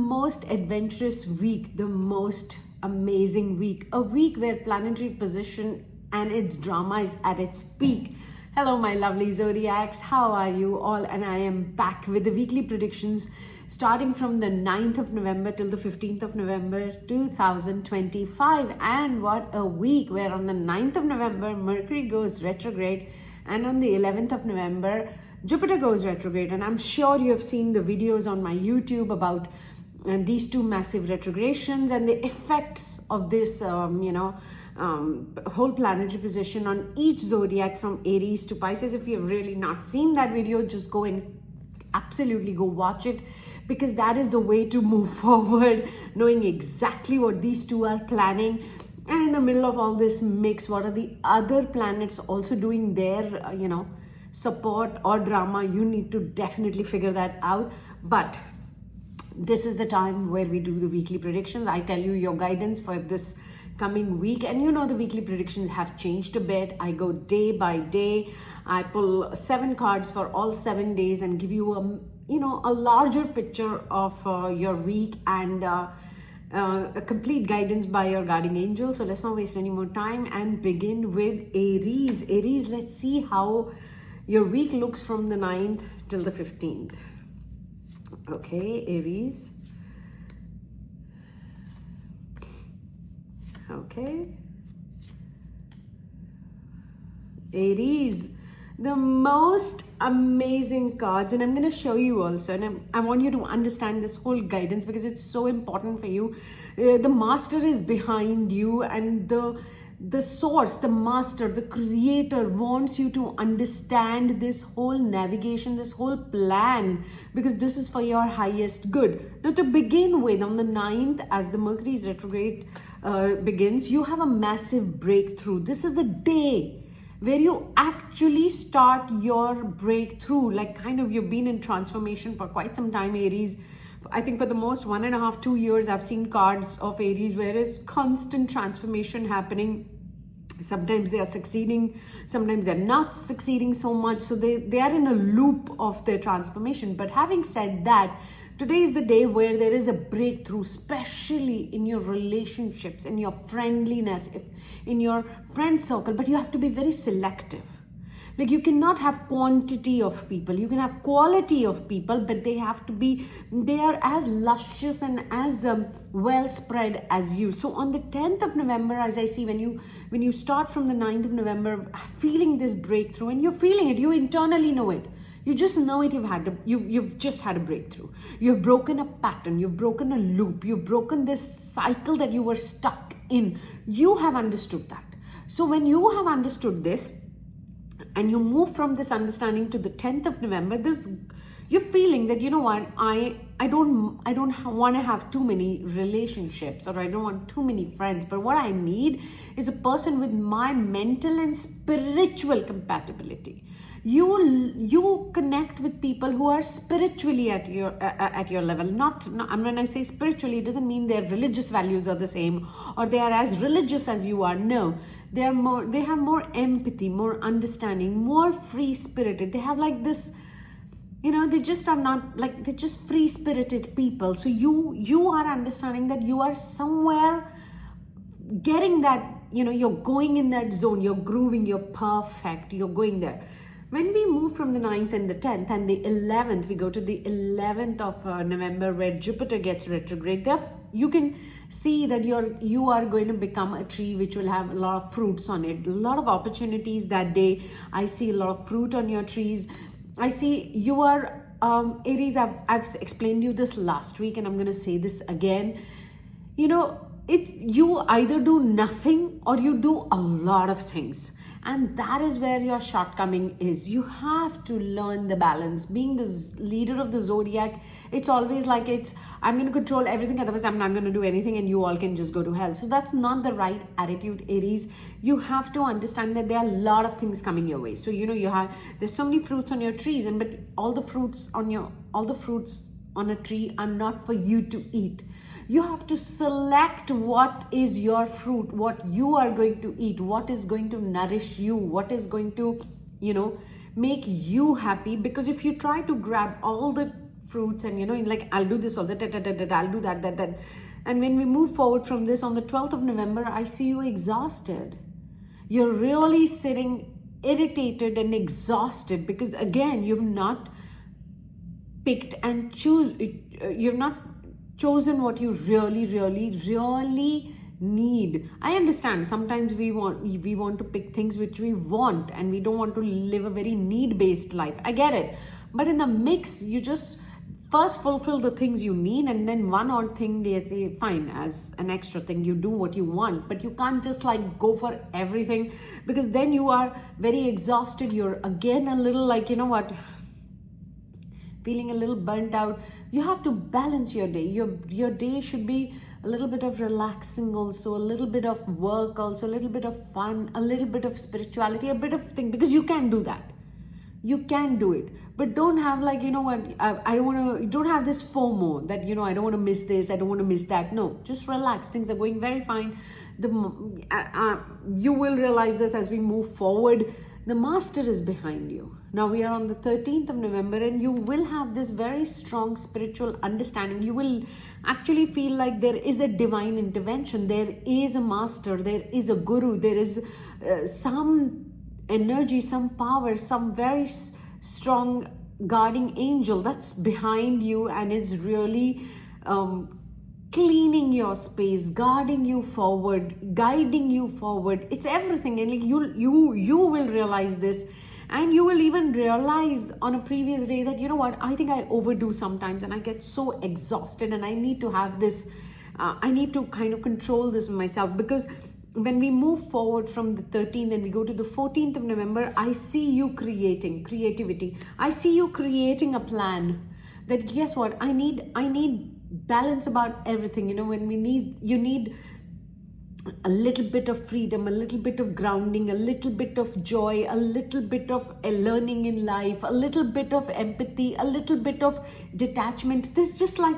most adventurous week, the most amazing week, a week where planetary position and its drama is at its peak. Hello, my lovely zodiacs. How are you all? And I am back with the weekly predictions starting from the 9th of November till the 15th of November 2025. And what a week, where on the 9th of November, Mercury goes retrograde, and on the 11th of November, Jupiter goes retrograde. And I'm sure you have seen the videos on my YouTube about these two massive retrogradations and the effects of this, whole planetary position on each zodiac from Aries to Pisces. If you have really not seen that video, just go and absolutely go watch it, because that is the way to move forward, knowing exactly what these two are planning. And in the middle of all this mix, what are the other planets also doing their, support or drama? You need to definitely figure that out. But this is the time where we do the weekly predictions. I tell you your guidance for this coming week, and the weekly predictions have changed a bit. I go day by day. I pull 7 cards for all 7 days and give you a larger picture of your week and a complete guidance by your guardian angel. So let's not waste any more time and begin with Aries. Aries, let's see how your week looks from the 9th till the 15th. Okay, Aries. Okay. Aries, the most amazing cards, and I'm going to show you also, and I want you to understand this whole guidance because it's so important for you. The master is behind you, and the source, the master, the creator wants you to understand this whole navigation, this whole plan, because this is for your highest good. Now, to begin with, on the 9th, as the Mercury's retrograde begins, you have a massive breakthrough. This is the day where you actually start your breakthrough. Like, kind of, you've been in transformation for quite some time, Aries. I think for the most 1.5 to 2 years, I've seen cards of Aries where it's constant transformation happening. Sometimes they are succeeding, sometimes they're not succeeding so much. So they are in a loop of their transformation. But having said that, today is the day where there is a breakthrough, especially in your relationships, in your friendliness, in your friend circle. But you have to be very selective. Like, you cannot have quantity of people. You can have quality of people, but they are as luscious and as well spread as you. So on the 10th of November, as I see, when you start from the 9th of November, feeling this breakthrough, and you're feeling it, you internally know it. You just know it. You've just had a breakthrough. You've broken a pattern. You've broken a loop. You've broken this cycle that you were stuck in. You have understood that. So when you have understood this, and you move from this understanding to the 10th of November, you're feeling that, I don't want to have too many relationships, or I don't want too many friends, but what I need is a person with my mental and spiritual compatibility. You connect with people who are spiritually at your level. Not when I say spiritually, it doesn't mean their religious values are the same or they are as religious as you are. No, they have more empathy, more understanding, more free spirited. They have like this, they just are not like, they're just free spirited people. So you are understanding that you are somewhere getting that, you're going in that zone, you're grooving, you're perfect, you're going there. When we move from the 9th and the 10th and the 11th, we go to the 11th of November, where Jupiter gets retrograde. There, you can see that you are going to become a tree which will have a lot of fruits on it. A lot of opportunities that day. I see a lot of fruit on your trees. I see you are, Aries, I've explained you this last week, and I'm going to say this again. You either do nothing or you do a lot of things. And that is where your shortcoming is. You have to learn the balance. Being the leader of the zodiac, it's always like I'm going to control everything, otherwise I'm not going to do anything and you all can just go to hell. So that's not the right attitude, Aries. You have to understand that there are a lot of things coming your way. So, there's so many fruits on your trees, but all the fruits on a tree are not for you to eat. You have to select what is your fruit, what you are going to eat, what is going to nourish you, what is going to, make you happy. Because if you try to grab all the fruits, and like, I'll do this all that, I'll do that. And when we move forward from this, on the 12th of November, I see you exhausted. You're really sitting irritated and exhausted because, again, you've not picked and you've not chosen what you really need. I understand sometimes we want to pick things which we want, and we don't want to live a very need-based life. I get it. But in the mix, you just first fulfill the things you need, and then one odd thing they say, fine, as an extra thing, you do what you want. But you can't just like go for everything, because then you are very exhausted. You're again a little like, feeling a little burnt out. You have to balance your day. Your day should be a little bit of relaxing also, a little bit of work also, a little bit of fun, a little bit of spirituality, a bit of thing, because you can do that. You can do it, but don't have like, I don't want to, don't have this FOMO that, I don't want to miss this, I don't want to miss that. No, just relax. Things are going very fine. You will realize this as we move forward. The master is behind you. Now we are on the 13th of November, and you will have this very strong spiritual understanding. You will actually feel like there is a divine intervention. There is a master, there is a guru, there is some energy, some power, some very strong guarding angel that's behind you, and it's really cleaning your space, guarding you forward, guiding you forward. It's everything. And like you will realize this, and you will even realize on a previous day that, I think I overdo sometimes, and I get so exhausted, and I need to have this, I need to kind of control this myself. Because when we move forward from the 13th and we go to the 14th of November, I see you creating creativity. I see you creating a plan that, guess what, I need balance about everything. When you need a little bit of freedom, a little bit of grounding, a little bit of joy, a little bit of learning in life, a little bit of empathy, a little bit of detachment. There's just like,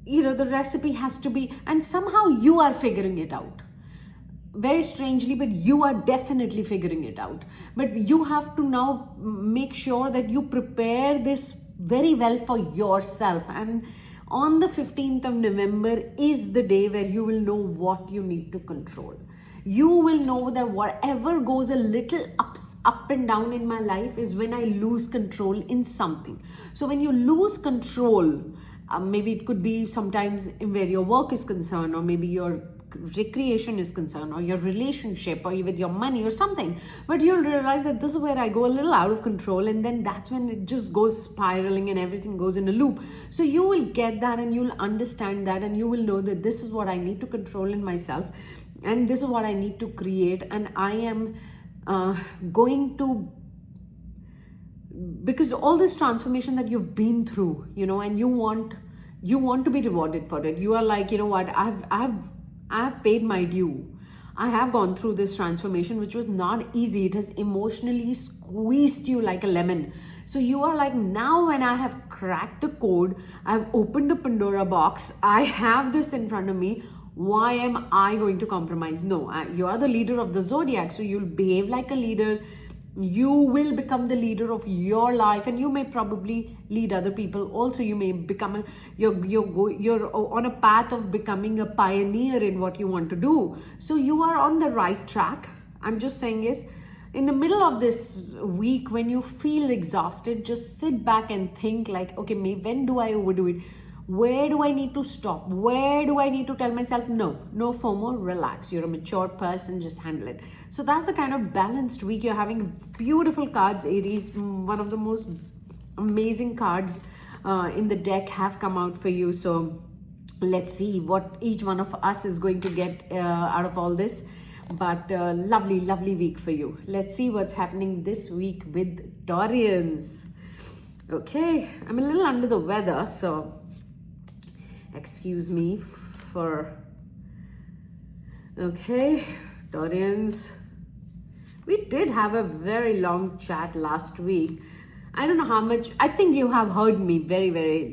the recipe has to be, and somehow you are figuring it out. Very strangely, but you are definitely figuring it out. But you have to now make sure that you prepare this very well for yourself. And on the 15th of November is the day where you will know what you need to control. You will know that whatever goes a little up and down in my life is when I lose control in something. So when you lose control, maybe it could be sometimes where your work is concerned, or maybe your recreation is concerned, or your relationship, or with your money or something. But you'll realize that this is where I go a little out of control, and then that's when it just goes spiraling and everything goes in a loop. So you will get that, and you'll understand that, and you will know that this is what I need to control in myself, and this is what I need to create. And I am going to, because all this transformation that you've been through, and you want to be rewarded for it. You are like, what, I've paid my due. I have gone through this transformation, which was not easy. It has emotionally squeezed you like a lemon. So you are like, now when I have cracked the code, I've opened the Pandora box, I have this in front of me, why am I going to compromise? No, you are the leader of the zodiac, so you'll behave like a leader. You will become the leader of your life, and you may probably lead other people also. You may become you're on a path of becoming a pioneer in what you want to do. So you are on the right track. I'm just saying is, in the middle of this week, when you feel exhausted, just sit back and think like, okay, when do I overdo it? Where do I need to stop? Where do I need to tell myself, no FOMO, relax. You're a mature person, just handle it. So that's the kind of balanced week you're having. Beautiful cards, Aries. One of the most amazing cards in the deck have come out for you. So let's see what each one of us is going to get out of all this. But lovely week for you. Let's see what's happening this week with Taurians. Okay, I'm a little under the weather, so excuse me for... Okay, Taurians. We did have a very long chat last week. I don't know how much. I think you have heard me very, very,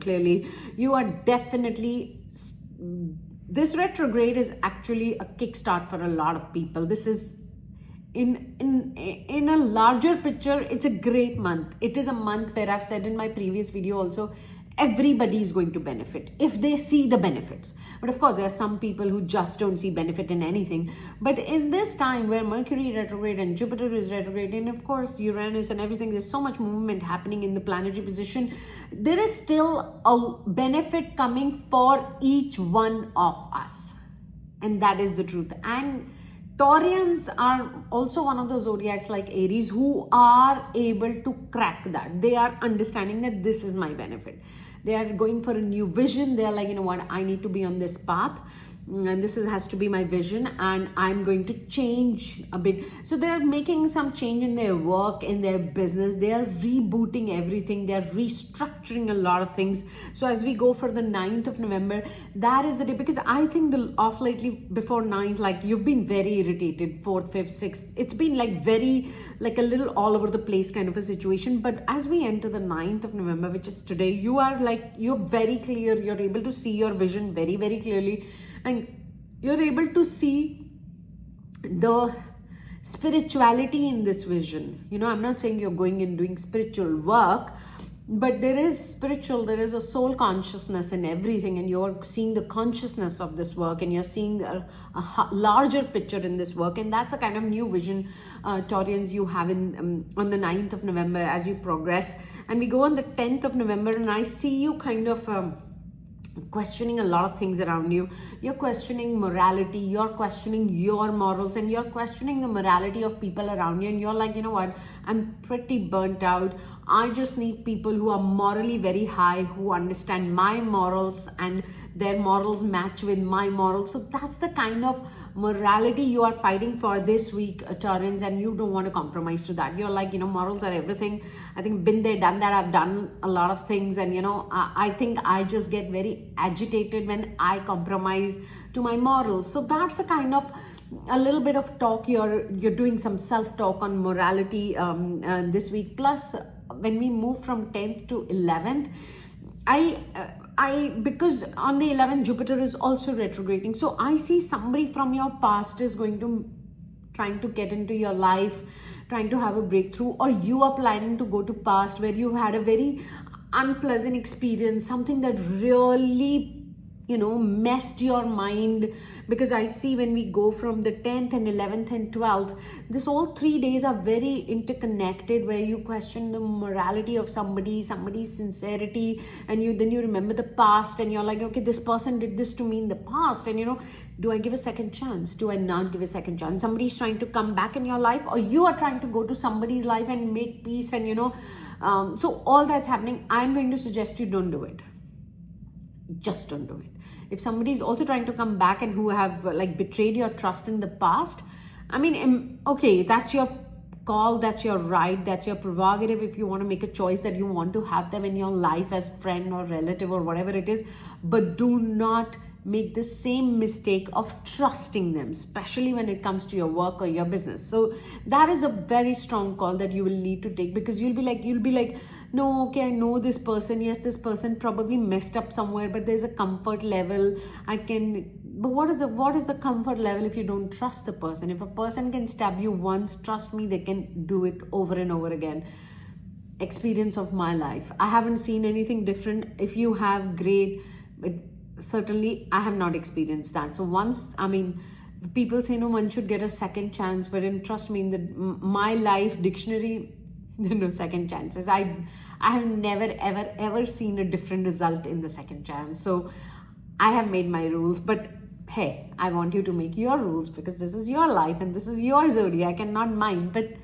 clearly. You are definitely... This retrograde is actually a kickstart for a lot of people. This is in a larger picture, it's a great month. It is a month where I've said in my previous video also, everybody is going to benefit if they see the benefits. But of course, there are some people who just don't see benefit in anything. But in this time where Mercury retrograde and Jupiter is retrograde, and of course Uranus and everything, there's so much movement happening in the planetary position, there is still a benefit coming for each one of us. And that is the truth. And Taurians are also one of those zodiacs like Aries who are able to crack that. They are understanding that this is my benefit. They are going for a new vision. They are like, you know what, I need to be on this path. And this has to be my vision, and I'm going to change a bit. So they're making some change in their work, in their business. They are rebooting everything. They're restructuring a lot of things. So as we go for the 9th of November, that is the day, because I think off lately before 9th, like you've been very irritated, 4th, 5th, 6th. It's been like very, like a little all over the place kind of a situation. But as we enter the 9th of November, which is today, you're very clear. You're able to see your vision very, very clearly. And you're able to see the spirituality in this vision. You know, I'm not saying you're going and doing spiritual work, but there is a soul consciousness in everything, and you're seeing the consciousness of this work, and you're seeing a larger picture in this work. And that's a kind of new vision, Taurians, you have on the 9th of November as you progress. And we go on the 10th of November, and I see you kind of questioning a lot of things around you. You're questioning morality, you're questioning your morals, and you're questioning the morality of people around you. And you're like, you know what, I'm pretty burnt out. I just need people who are morally very high, who understand my morals and their morals match with my morals. So that's the kind of morality you are fighting for this week, Taurans, and you don't want to compromise to that. You're like, you know, morals are everything. I think been there, done that. I've done a lot of things, and you know, I think I just get very agitated when I compromise to my morals. So that's a kind of a little bit of talk. You're doing some self-talk on morality this week. Plus, when we move from 10th to 11th, because on the 11th Jupiter is also retrograding, so I see somebody from your past is trying to get into your life, trying to have a breakthrough, or you are planning to go to past where you had a very unpleasant experience, something that really, you know, messed your mind. Because I see when we go from the 10th and 11th and 12th, this all 3 days are very interconnected, where you question the morality of somebody's sincerity, and then you remember the past, and you're like, okay, this person did this to me in the past, and you know, do I give a second chance? Do I not give a second chance? Somebody's trying to come back in your life, or you are trying to go to somebody's life and make peace, and you know, so all that's happening. I'm going to suggest you don't do it. Just don't do it. If somebody is also trying to come back and who have like betrayed your trust in the past, I mean, okay, that's your call, that's your right, that's your prerogative. If you want to make a choice that you want to have them in your life as friend or relative or whatever it is, but do not make the same mistake of trusting them, especially when it comes to your work or your business. So that is a very strong call that you will need to take, because you'll be like, no, okay, I know this person. Yes, this person probably messed up somewhere, but there's a comfort level. But what is a comfort level if you don't trust the person? If a person can stab you once, trust me, they can do it over and over again. Experience of my life. I haven't seen anything different. If you have, great, but certainly I have not experienced that. So once, I mean, people say no, one should get a second chance, but trust me, in my life dictionary, there are no second chances. I have never ever seen a different result in the second chance. So I have made my rules, but hey, I want you to make your rules, because this is your life and this is your zodiac and not mine. But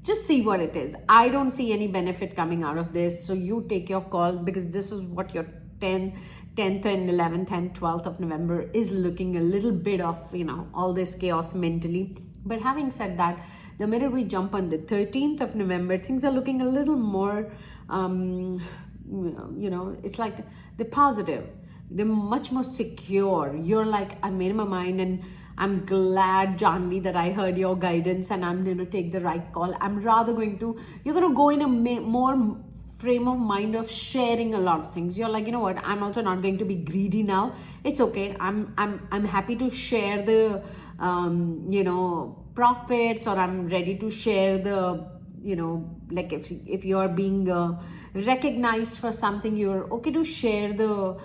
just see what it is. I don't see any benefit coming out of this, so you take your call, because this is what your 10th and 11th and 12th of November is looking a little bit of, you know, all this chaos mentally. But having said that, the minute we jump on the 13th of November, things are looking a little more, you know, it's like they're positive. They're much more secure. You're like, I made my mind, and I'm glad, Janvi, that I heard your guidance, and I'm going to take the right call. You're going to go in a more frame of mind of sharing a lot of things. You're like, you know what, I'm also not going to be greedy now. It's okay. I'm happy to share the, you know, profits, or I'm ready to share the, like if you're being recognized for something, you're okay to share the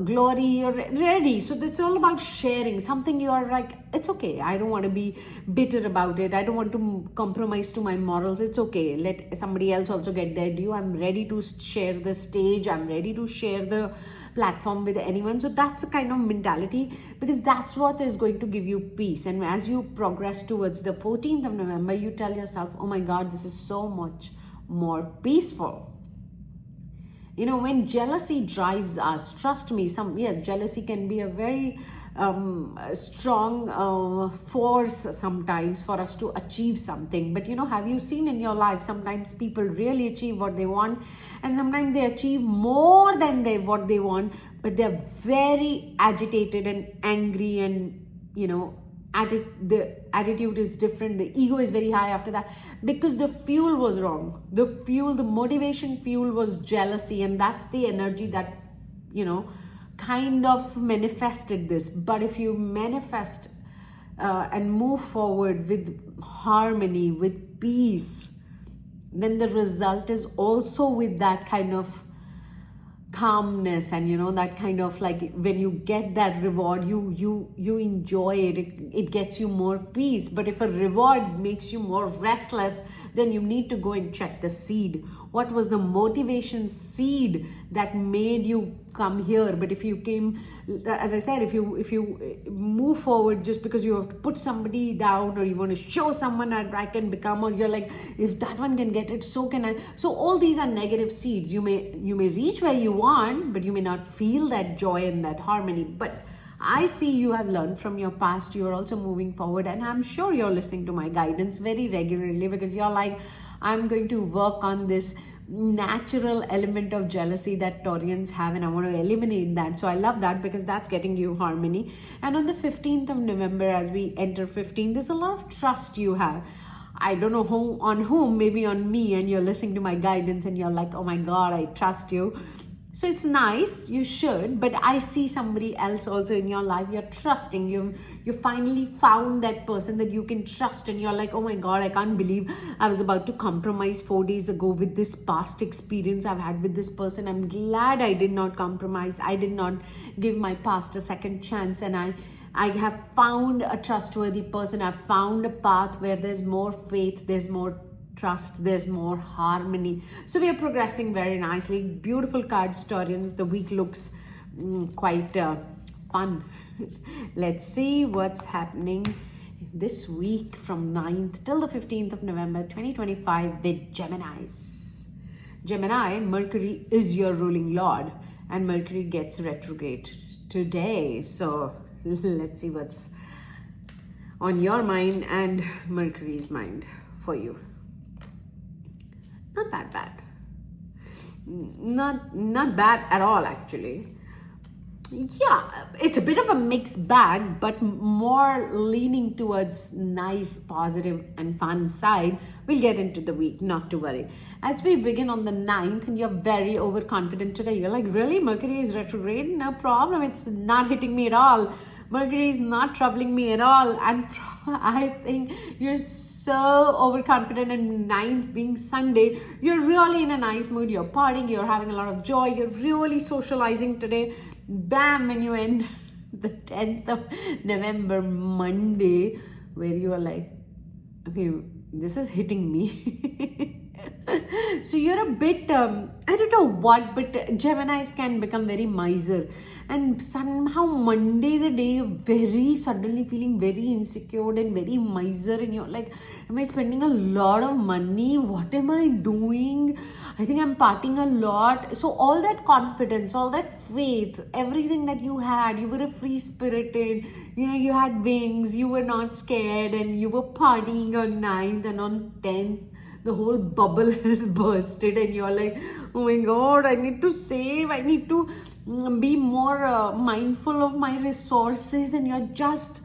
glory, you're ready. So it's all about sharing something. You're like, it's okay, I don't want to be bitter about it, I don't want to compromise to my morals, it's okay, let somebody else also get their due. I'm ready to share the stage, I'm ready to share the platform with anyone. So that's the kind of mentality, because that's what is going to give you peace. And as you progress towards the 14th of November, you tell yourself, oh my god, this is so much more peaceful. When jealousy drives us, trust me, jealousy can be a very strong force sometimes for us to achieve something. But have you seen in your life, sometimes people really achieve what they want, and sometimes they achieve more than what they want, but they're very agitated and angry, and the attitude is different, the ego is very high after that, because the fuel was wrong. The motivation fuel was jealousy, and that's the energy that kind of manifested this. But if you manifest and move forward with harmony, with peace, then the result is also with that kind of calmness, and that kind of, like, when you get that reward, you enjoy it. It gets you more peace. But if a reward makes you more restless, then you need to go and check the seed. What was the motivation seed that made you come here? But if you came, as I said, if you move forward just because you have to put somebody down, or you want to show someone that I can become, or you're like, if that one can get it, so can I. So all these are negative seeds. You may reach where you want, but you may not feel that joy and that harmony. But I see you have learned from your past. You're also moving forward, and I'm sure you're listening to my guidance very regularly, because you're like, I'm going to work on this natural element of jealousy that Taurians have, and I want to eliminate that. So I love that, because that's getting you harmony. And on the 15th of November, as we enter 15, there's a lot of trust you have. I don't know on whom, maybe on me, and you're listening to my guidance and you're like, oh my god, I trust you. So it's nice, you should, but I see somebody else also in your life. You're trusting, you finally found that person that you can trust, and you're like, oh my god, I can't believe I was about to compromise 4 days ago with this past experience I've had with this person. I'm glad I did not compromise. I did not give my past a second chance, and I have found a trustworthy person. I've found a path where there's more faith, there's more trust, there's more harmony. So we are progressing very nicely. Beautiful cards, Taurians. The week looks quite fun. Let's see what's happening this week from 9th till the 15th of November 2025 with Geminis. Gemini, Mercury is your ruling lord, and Mercury gets retrograde today. So let's see what's on your mind and Mercury's mind for you. Not that bad. Not bad at all, actually. Yeah, it's a bit of a mixed bag, but more leaning towards nice, positive, and fun side. We'll get into the week, not to worry. As we begin on the 9th, and you're very overconfident today. You're like, really? Mercury is retrograde? No problem. It's not hitting me at all. Mercury is not troubling me at all. And I think you're so overconfident, and 9th being Sunday, you're really in a nice mood. You're partying, you're having a lot of joy, you're really socializing today. Bam, when you end the 10th of November, Monday, where you are like, okay, this is hitting me. So you're a bit, I don't know what, but Geminis can become very miser. And somehow Monday, the day, you're very suddenly feeling very insecure and very miser. And you're like, am I spending a lot of money? What am I doing? I think I'm partying a lot. So all that confidence, all that faith, everything that you had, you were a free-spirited, you had wings, you were not scared, and you were partying on 9th, and on 10th, the whole bubble has bursted, and you're like, oh my god, I need to save, I need to be more mindful of my resources, and you're just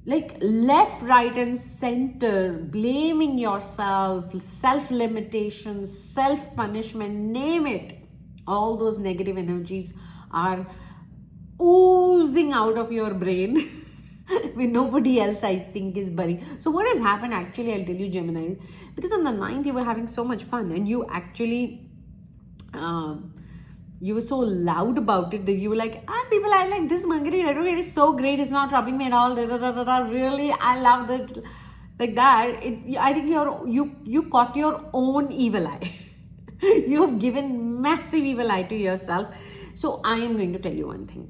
like left, right, and center, blaming yourself, self-limitations, self-punishment, name it. All those negative energies are oozing out of your brain. where nobody else I think is buried. So what has happened actually, I'll tell you, Gemini, because on the 9th you were having so much fun and you actually you were so loud about it that you were like, people, I like this Mercury retrograde is so great, it's not troubling me at all, really, I love it, like that. I think you caught your own evil eye. You have given massive evil eye to yourself. So I am going to tell you one thing.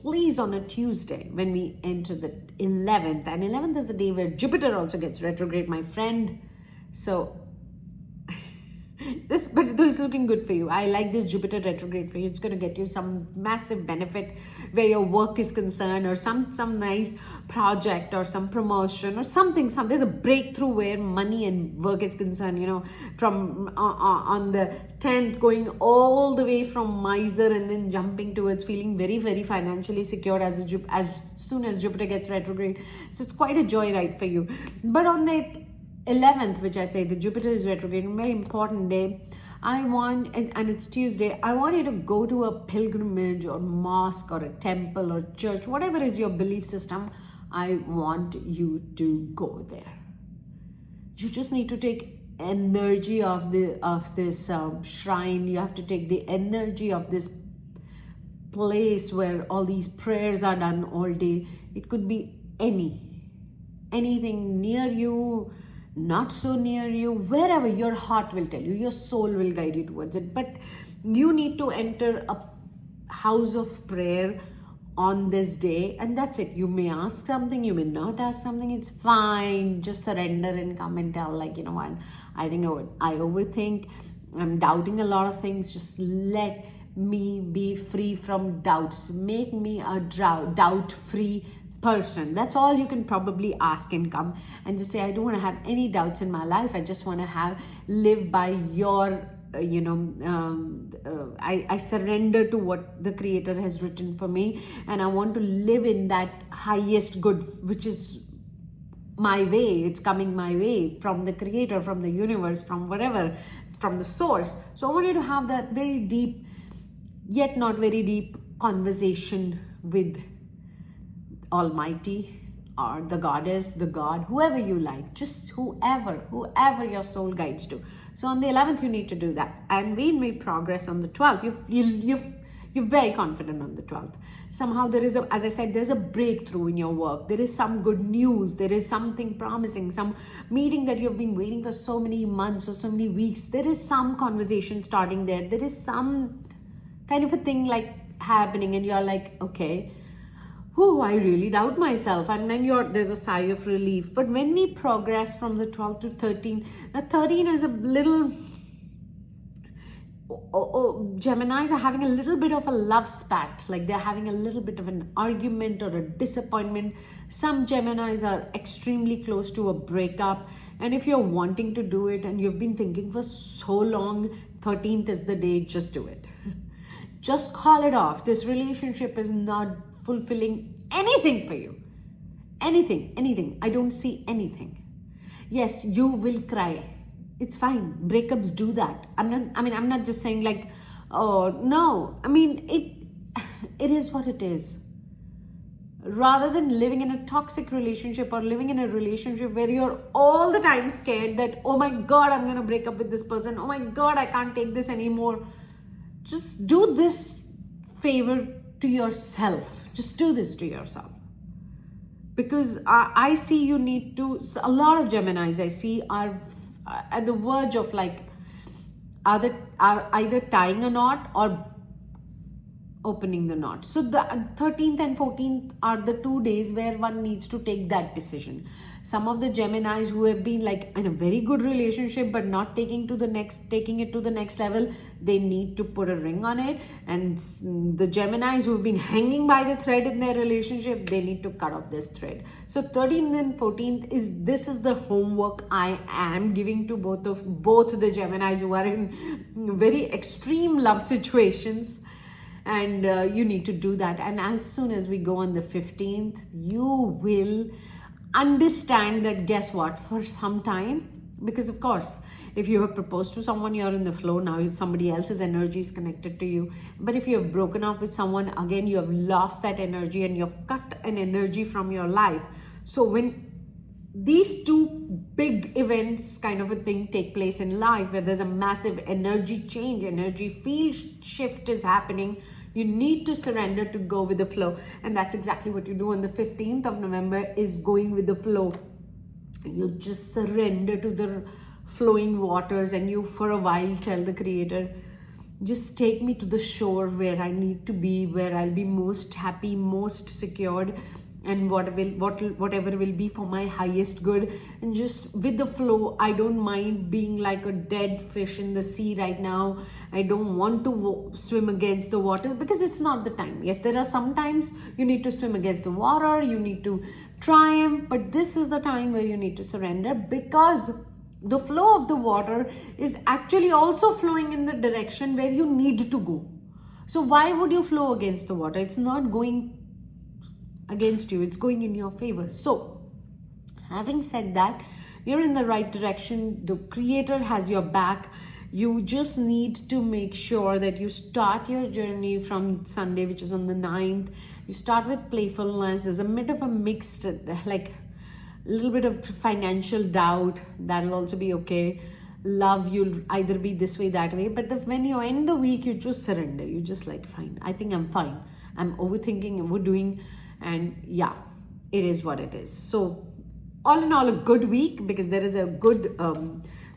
Please, on a Tuesday, when we enter the 11th, and 11th is the day where Jupiter also gets retrograde, my friend. So this is looking good for you. I like this Jupiter retrograde for you. It's going to get you some massive benefit where your work is concerned, or some nice project, or some promotion, or something. There's a breakthrough where money and work is concerned. You know, from on the 10th, going all the way from miser and then jumping towards feeling very, very financially secured as soon as Jupiter gets retrograde. So it's quite a joyride for you. But on the 11th, which I say the Jupiter is retrograde, a very important day, I want, and it's Tuesday, I want you to go to a pilgrimage or mosque or a temple or church, whatever is your belief system. I want you to go there. You just need to take energy of this shrine. You have to take the energy of this place where all these prayers are done all day. It could be anything near you, not so near you, wherever your heart will tell you, your soul will guide you towards it. But you need to enter a house of prayer on this day, and that's it. You may ask something, you may not ask something, it's fine. Just surrender and come and tell, like, you know what, I think I overthink, I'm doubting a lot of things. Just let me be free from doubts. Make me a doubt-free person. That's all you can probably ask and come and just say, I don't want to have any doubts in my life. I just want to live by your I surrender to what the Creator has written for me, and I want to live in that highest good, which is my way. It's coming my way from the Creator, from the universe, from whatever, from the source. So I want you to have that very deep, yet not very deep conversation with Almighty, or the Goddess, the God, whoever you like, just whoever your soul guides to. So on the 11th, you need to do that. And we may progress on the 12th. You're very confident on the 12th. Somehow there is as I said, there's a breakthrough in your work. There is some good news. There is something promising, some meeting that you've been waiting for so many months or so many weeks. There is some conversation starting there. There is some kind of a thing like happening, and you're like, okay, I really doubt myself, and then there's a sigh of relief. But when we progress from the 12th to 13, now 13 is a little, Geminis are having a little bit of a love spat, like they're having a little bit of an argument or a disappointment. Some Geminis are extremely close to a breakup, and if you're wanting to do it and you've been thinking for so long, 13th is the day. Just do it. Just call it off. This relationship is not fulfilling anything for you. Anything. I don't see anything. Yes, you will cry. It's fine. Breakups do that. I'm not just saying like, oh no. I mean, it is what it is. Rather than living in a toxic relationship or living in a relationship where you're all the time scared that, oh my God, I'm going to break up with this person. Oh my God, I can't take this anymore. Just do this favor to yourself. Just do this to yourself. Because I see you need to, a lot of Geminis I see are at the verge of like, are either tying a knot or opening the knot. So the 13th and 14th are the 2 days where one needs to take that decision. Some of the Geminis who have been like in a very good relationship but not taking it to the next level, they need to put a ring on it. And the Geminis who have been hanging by the thread in their relationship, they need to cut off this thread. So 13th and 14th is the homework I am giving to both the Geminis who are in very extreme love situations. And you need to do that. And as soon as we go on the 15th, you will understand that, guess what, for some time because of course, if you have proposed to someone, you're in the flow now, somebody else's energy is connected to you. But if you have broken up with someone, again, you have lost that energy and you have cut an energy from your life. So when these two big events kind of a thing take place in life, where there's a massive energy change, energy field shift is happening, you need to surrender to go with the flow. And that's exactly what you do on the 15th of November, is going with the flow. You just surrender to the flowing waters, and you for a while tell the Creator, just take me to the shore where I need to be, where I'll be most happy, most secured, and whatever will be for my highest good. And just with the flow, I don't mind being like a dead fish in the sea right now. I don't want to swim against the water, because it's not the time. Yes, there are some times you need to swim against the water, you need to triumph, but this is the time where you need to surrender, because the flow of the water is actually also flowing in the direction where you need to go. So why would you flow against the water? It's not going against you, it's going in your favor. So having said that, you're in the right direction. The Creator has your back. You just need to make sure that you start your journey from Sunday, which is on the 9th. You start with playfulness. There's a bit of a mixed, like a little bit of financial doubt. That'll also be okay. Love, you'll either be this way, that way. But when you end the week, you just surrender. You just like, fine, I think I'm fine. I'm overthinking, overdoing, and yeah, it is what it is. So all in all, a good week, because there is a good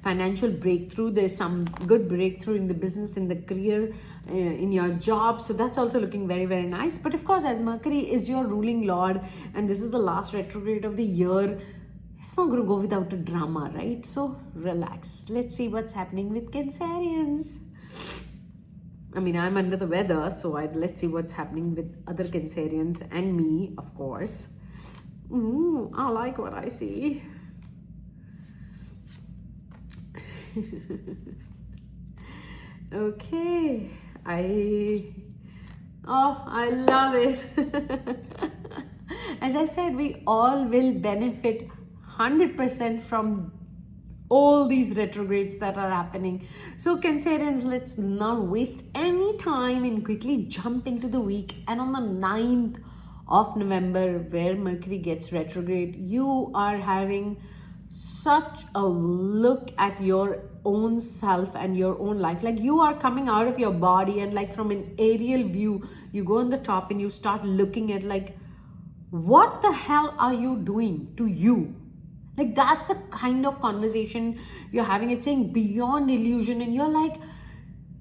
financial breakthrough. There's some good breakthrough in the business, in the career, in your job. So that's also looking very, very nice. But of course, as Mercury is your ruling lord, and this is the last retrograde of the year, it's not going to go without a drama, right? So relax. Let's see what's happening with Cancerians. I mean, I'm under the weather, so let's see what's happening with other Cancerians and me, of course. I like what I see. Okay, I love it. As I said, we all will benefit 100% from all these retrogrades that are happening. So Cancerians, let's not waste any time and quickly jump into the week. And on the 9th of November, where Mercury gets retrograde, you are having such a look at your own self and your own life. Like, you are coming out of your body, and like from an aerial view, you go on the top and you start looking at like, what the hell are you doing to you? Like, that's the kind of conversation you're having. It's saying beyond illusion, and you're like,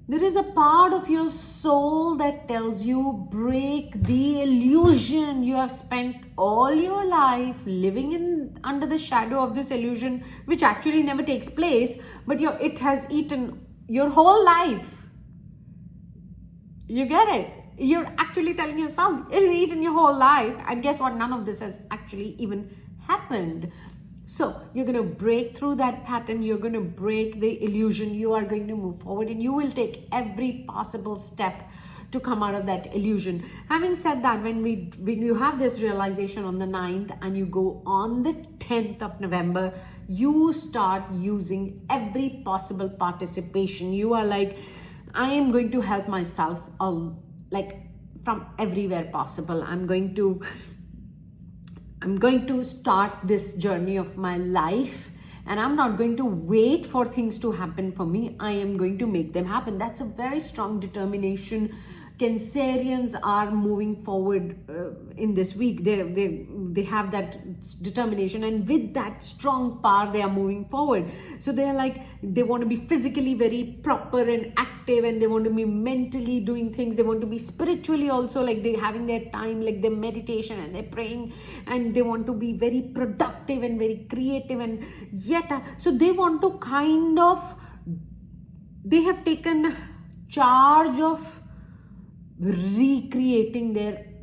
there is a part of your soul that tells you, break the illusion. You have spent all your life living under the shadow of this illusion, which actually never takes place, but it has eaten your whole life. You get it? You're actually telling yourself it has eaten your whole life, and guess what? None of this has actually even happened. So you're going to break through that pattern. You're going to break the illusion. You are going to move forward, and you will take every possible step to come out of that illusion. Having said that, when you have this realization on the 9th and you go on the 10th of November, you start using every possible participation. You are like, I am going to help myself like from everywhere possible. I'm going to start this journey of my life, and I'm not going to wait for things to happen for me. I am going to make them happen. That's a very strong determination. Cancerians are moving forward in this week. They have that determination, and with that strong power, they are moving forward. So they're like, they want to be physically very proper and active, and they want to be mentally doing things. They want to be spiritually also, like they're having their time, like their meditation, and they're praying, and they want to be very productive and very creative, and yet so they want to they have taken charge of recreating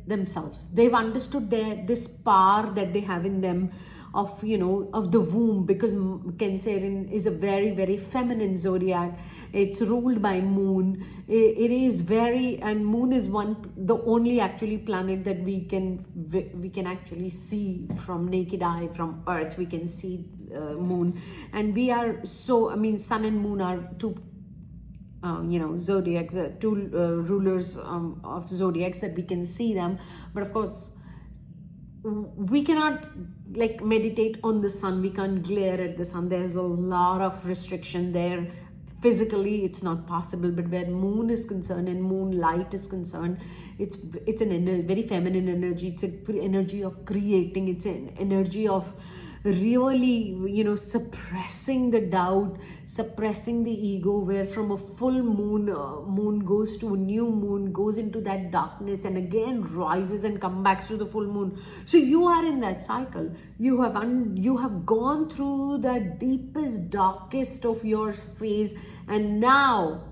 themselves. They've understood this power that they have in them of the womb, because Cancerian is a very, very feminine zodiac. It's ruled by moon. It is and moon is the only actually planet that we can actually see from naked eye, from earth. We can see moon, and we are so, I mean, sun and moon are two zodiacs, two rulers of zodiacs that we can see them. But of course, we cannot like meditate on the sun. We can't glare at the sun. There's a lot of restriction there. Physically, it's not possible. But where moon is concerned and moonlight is concerned, it's an very feminine energy. It's an energy of creating. It's an energy of really, suppressing the doubt, suppressing the ego, where from a full moon goes to a new moon, goes into that darkness, and again rises and comes back to the full moon. So you are in that cycle. You have gone through the deepest, darkest of your phase, and now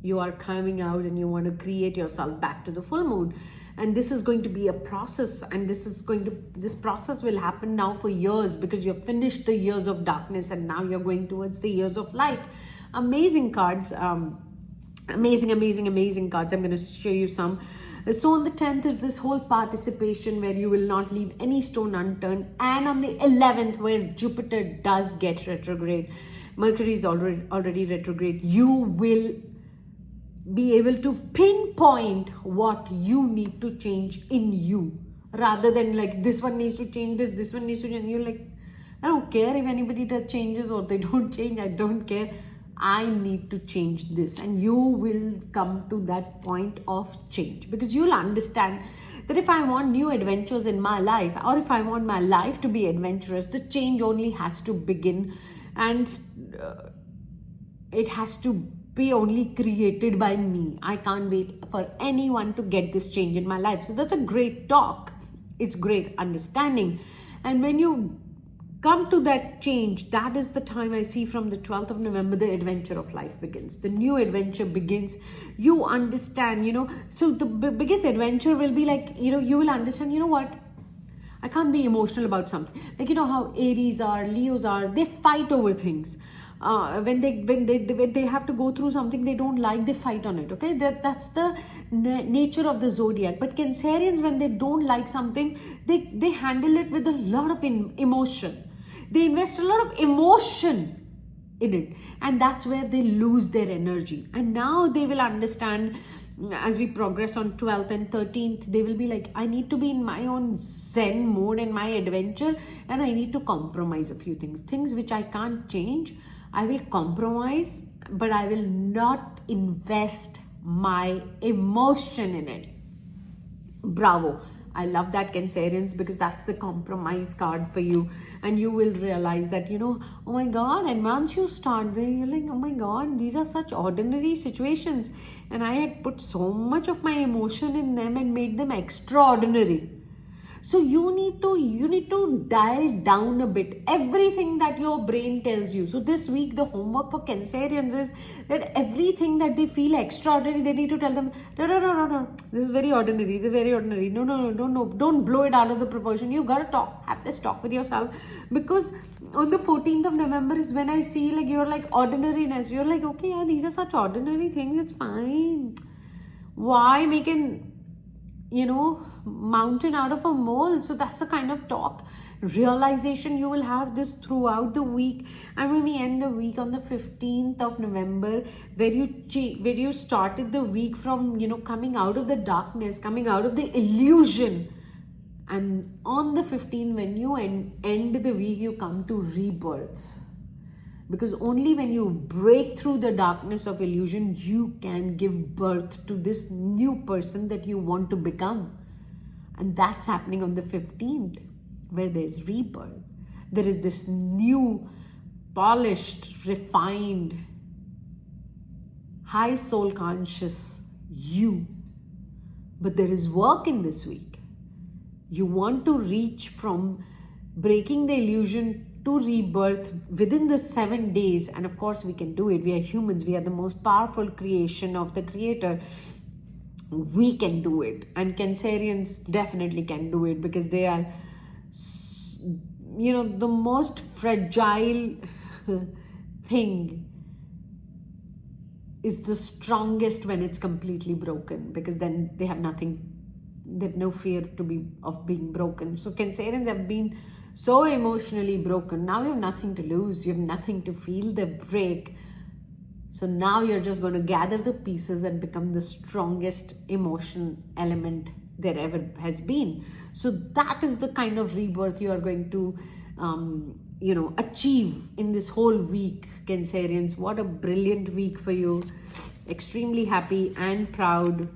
you are coming out and you want to create yourself back to the full moon. And this is going to be a process, and this process will happen now for years, because you've finished the years of darkness and now you're going towards the years of light. Amazing cards, amazing cards. I'm going to show you some. So on the 10th is this whole participation, where you will not leave any stone unturned. And on the 11th, where Jupiter does get retrograde, Mercury is already retrograde, you will be able to pinpoint what you need to change in you, rather than like this one needs to change, this one needs to change. You're like, I don't care if anybody does changes or they don't change. I don't care. I need to change this. And you will come to that point of change, because you'll understand that if I want new adventures in my life, or if I want my life to be adventurous, the change only has to begin, and it has to be only created by me. I can't wait for anyone to get this change in my life. So that's a great talk. It's great understanding. And when you come to that change, that is the time I see from the 12th of November, the adventure of life begins. The new adventure begins. You understand, so the biggest adventure will be like, you will understand, what? I can't be emotional about something. Like, how Aries are, Leos are, they fight over things. When they have to go through something they don't like, they fight on it. Okay, that's the nature of the zodiac. But Cancerians, when they don't like something, they handle it with a lot of emotion. They invest a lot of emotion in it, and that's where they lose their energy. And now they will understand, as we progress on 12th and 13th, they will be like, I need to be in my own zen mode and my adventure, and I need to compromise a few things which I can't change. I will compromise, but I will not invest my emotion in it. Bravo. I love that, Cancerians, because that's the compromise card for you. And you will realize that, oh my God, and once you start there, you're like, oh my God, these are such ordinary situations. And I had put so much of my emotion in them and made them extraordinary. So you need to dial down a bit everything that your brain tells you. So this week, the homework for Cancerians is that everything that they feel extraordinary, they need to tell them, no, this is very ordinary, this is very ordinary. No, don't blow it out of the proportion. You gotta have this talk with yourself, because on the 14th of November is when I see like you're like ordinariness. You're like, okay, yeah, these are such ordinary things, it's fine. Why make an mountain out of a mole? So that's the kind of talk, realization. You will have this throughout the week. And when we end the week on the 15th of November, where you started the week from coming out of the darkness, coming out of the illusion, and on the 15th, when you end the week, you come to rebirth. Because only when you break through the darkness of illusion, you can give birth to this new person that you want to become. And that's happening on the 15th, where there's rebirth. There is this new, polished, refined, high soul conscious you. But there is work in this week. You want to reach from breaking the illusion to rebirth within the 7 days. And of course, we can do it. We are humans. We are the most powerful creation of the Creator. We can do it. And Cancerians definitely can do it, because they are, the most fragile thing is the strongest when it's completely broken, because then they have nothing. They have no fear of being broken. So Cancerians have been so emotionally broken. Now you have nothing to lose, you have nothing to feel the break. So now you're just going to gather the pieces and become the strongest emotion element there ever has been. So that is the kind of rebirth you are going to achieve in this whole week, Cancerians. What a brilliant week for you. Extremely happy and proud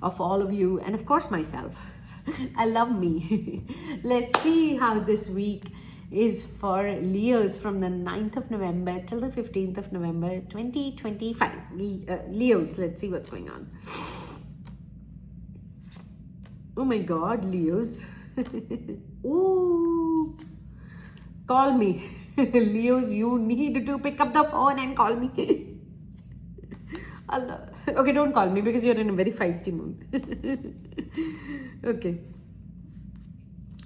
of all of you, and of course myself. I love me. Let's see how this week is for Leos from the 9th of November till the 15th of November 2025. Leos, let's see what's going on. Oh my God, Leos. Ooh, call me. Leos, you need to pick up the phone and call me. Okay, don't call me because you're in a very feisty mood. Okay.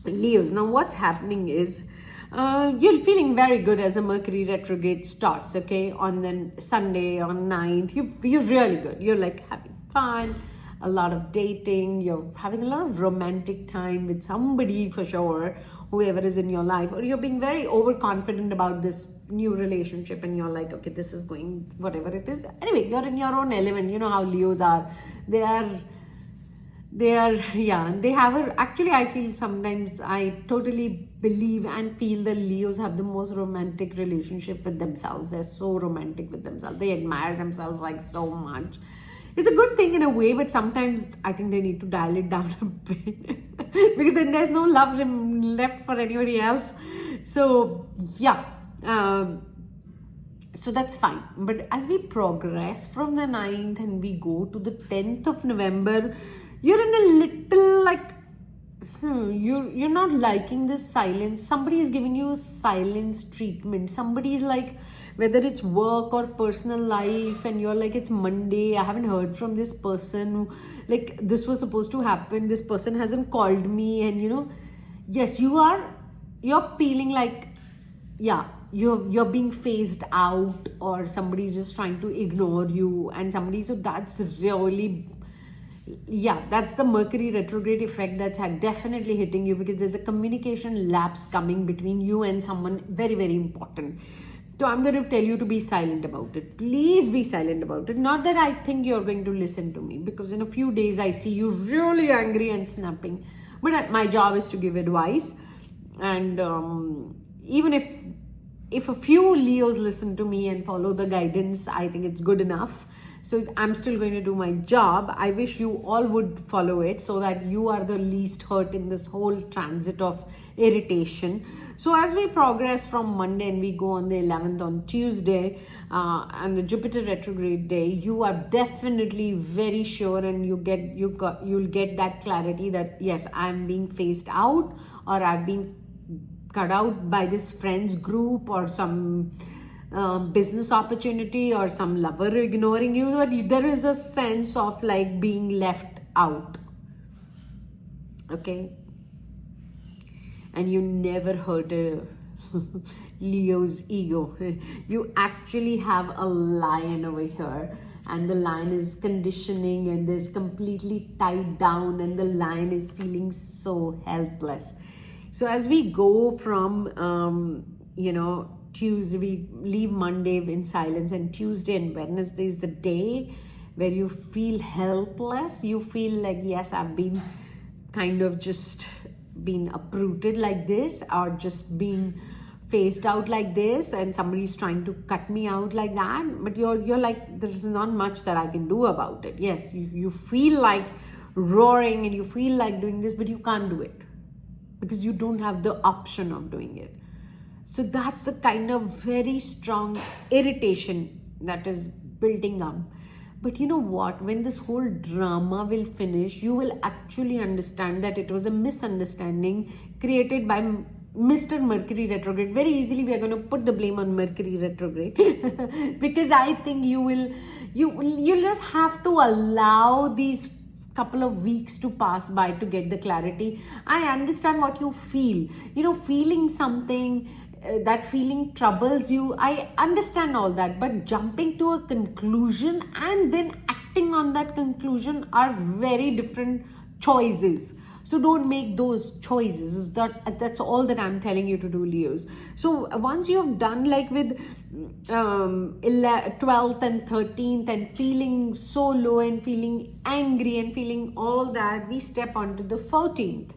Leos, now what's happening is you're feeling very good as a Mercury retrograde starts, okay? On the Sunday, on 9th, you're really good. You're like having fun, a lot of dating, you're having a lot of romantic time with somebody for sure, whoever is in your life, or you're being very overconfident about this new relationship and you're like, okay, this is going whatever it is. Anyway, you're in your own element. You know how Leos are. They have actually, I feel sometimes, I totally believe and feel that Leos have the most romantic relationship with themselves. They're so romantic with themselves. They admire themselves like so much. It's a good thing in a way, but sometimes I think they need to dial it down a bit because then there's no love left for anybody else. So yeah, so that's fine. But as we progress from the 9th and we go to the 10th of November, you're in a little like, you're not liking this silence. Somebody is giving you a silence treatment. Somebody is like, whether it's work or personal life, and you're like, it's Monday, I haven't heard from this person, like this was supposed to happen, this person hasn't called me, and yes, you're feeling like, yeah, you're being phased out, or somebody's just trying to ignore you, and so that's really, yeah, that's the Mercury retrograde effect that's definitely hitting you, because there's a communication lapse coming between you and someone very, very important. So I'm going to tell you to be silent about it. Please be silent about it. Not that I think you're going to listen to me, because in a few days I see you really angry and snapping. But my job is to give advice. And even if a few Leos listen to me and follow the guidance, I think it's good enough. So I'm still going to do my job. I wish you all would follow it so that you are the least hurt in this whole transit of irritation. So as we progress from Monday and we go on the 11th on Tuesday and the Jupiter retrograde day, you are definitely very sure, and you'll get that clarity that yes, I'm being phased out, or I've been cut out by this friends group, or some business opportunity, or some lover ignoring you. But there is a sense of like being left out, okay? And you never hurt a Leo's ego. You actually have a lion over here, and the lion is conditioning and is completely tied down, and the lion is feeling so helpless. So as we go from Tuesday, we leave Monday in silence, and Tuesday and Wednesday is the day where you feel helpless. You feel like, yes, I've been kind of just been uprooted like this, or just being phased out like this, and somebody's trying to cut me out like that. But you're like, there's not much that I can do about it. Yes, you feel like roaring and you feel like doing this, but you can't do it because you don't have the option of doing it. So that's the kind of very strong irritation that is building up. But you know what? When this whole drama will finish, you will actually understand that it was a misunderstanding created by Mr. Mercury retrograde. Very easily we are going to put the blame on Mercury retrograde because I think you'll just have to allow these couple of weeks to pass by to get the clarity. I understand what you feel. Feeling something, that feeling troubles you. I understand all that, but jumping to a conclusion and then acting on that conclusion are very different choices. So don't make those choices. That's all that I'm telling you to do, Leos. So once you have done like with 12th and 13th and feeling so low and feeling angry and feeling all that, we step onto the 14th.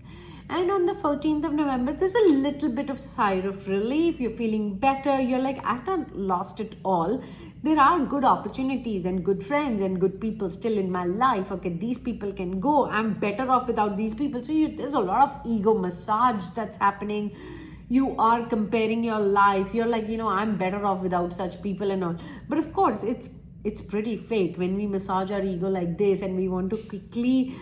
And on the 14th of November, there's a little bit of sigh of relief. You're feeling better. You're like, I've not lost it all. There are good opportunities and good friends and good people still in my life. Okay, these people can go. I'm better off without these people. So there's a lot of ego massage that's happening. You are comparing your life. You're like, I'm better off without such people and all. But of course, it's pretty fake when we massage our ego like this and we want to quickly,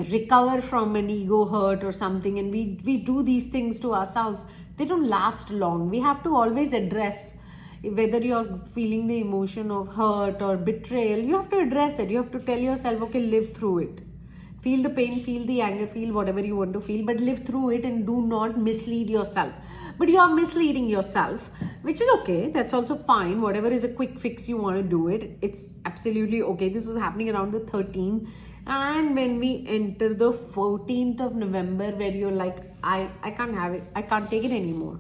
recover from an ego hurt or something, and we do these things to ourselves. They don't last long. We have to always address whether you're feeling the emotion of hurt or betrayal. You have to address it. You have to tell yourself, okay, live through it, feel the pain, feel the anger, feel whatever you want to feel, but live through it and do not mislead yourself. But you are misleading yourself, which is okay. That's also fine. Whatever is a quick fix you want to do it, it's absolutely okay. This is happening around the 13th. And when we enter the 14th of November, where you're like, I can't have it, I can't take it anymore.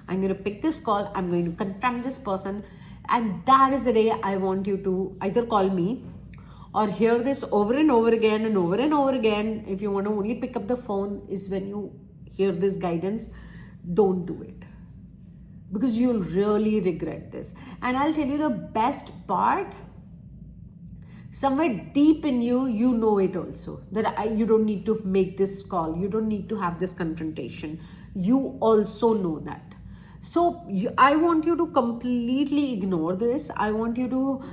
I'm going to pick this call, I'm going to confront this person, and that is the day I want you to either call me or hear this over and over again and over and over again. If you want to only pick up the phone is when you hear this guidance. Don't do it, because you'll really regret this. And I'll tell you the best part. Somewhere deep in you, you know it also, that you don't need to make this call. You don't need to have this confrontation. You also know that. So I want you to completely ignore this. I want you to,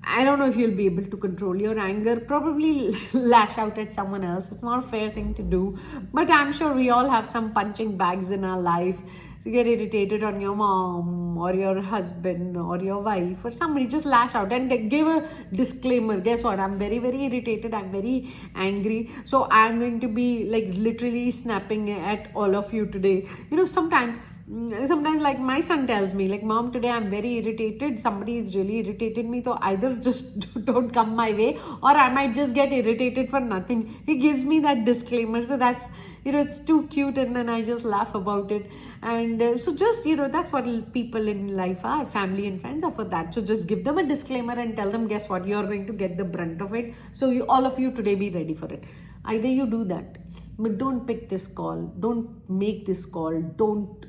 I don't know if you'll be able to control your anger, probably lash out at someone else. It's not a fair thing to do, but I'm sure we all have some punching bags in our life. You get irritated on your mom or your husband or your wife or somebody, just lash out and give a disclaimer. Guess what? I'm very, very irritated. I'm very angry. So I'm going to be like literally snapping at all of you today. Sometimes like my son tells me, like, Mom, today I'm very irritated. Somebody is really irritated me. So either just don't come my way or I might just get irritated for nothing. He gives me that disclaimer. So that's, it's too cute, and then I just laugh about it. And so just, that's what people in life are. Family and friends are for that. So just give them a disclaimer and tell them, guess what? You're going to get the brunt of it. So all of you today be ready for it. Either you do that, but don't pick this call. Don't make this call. Don't.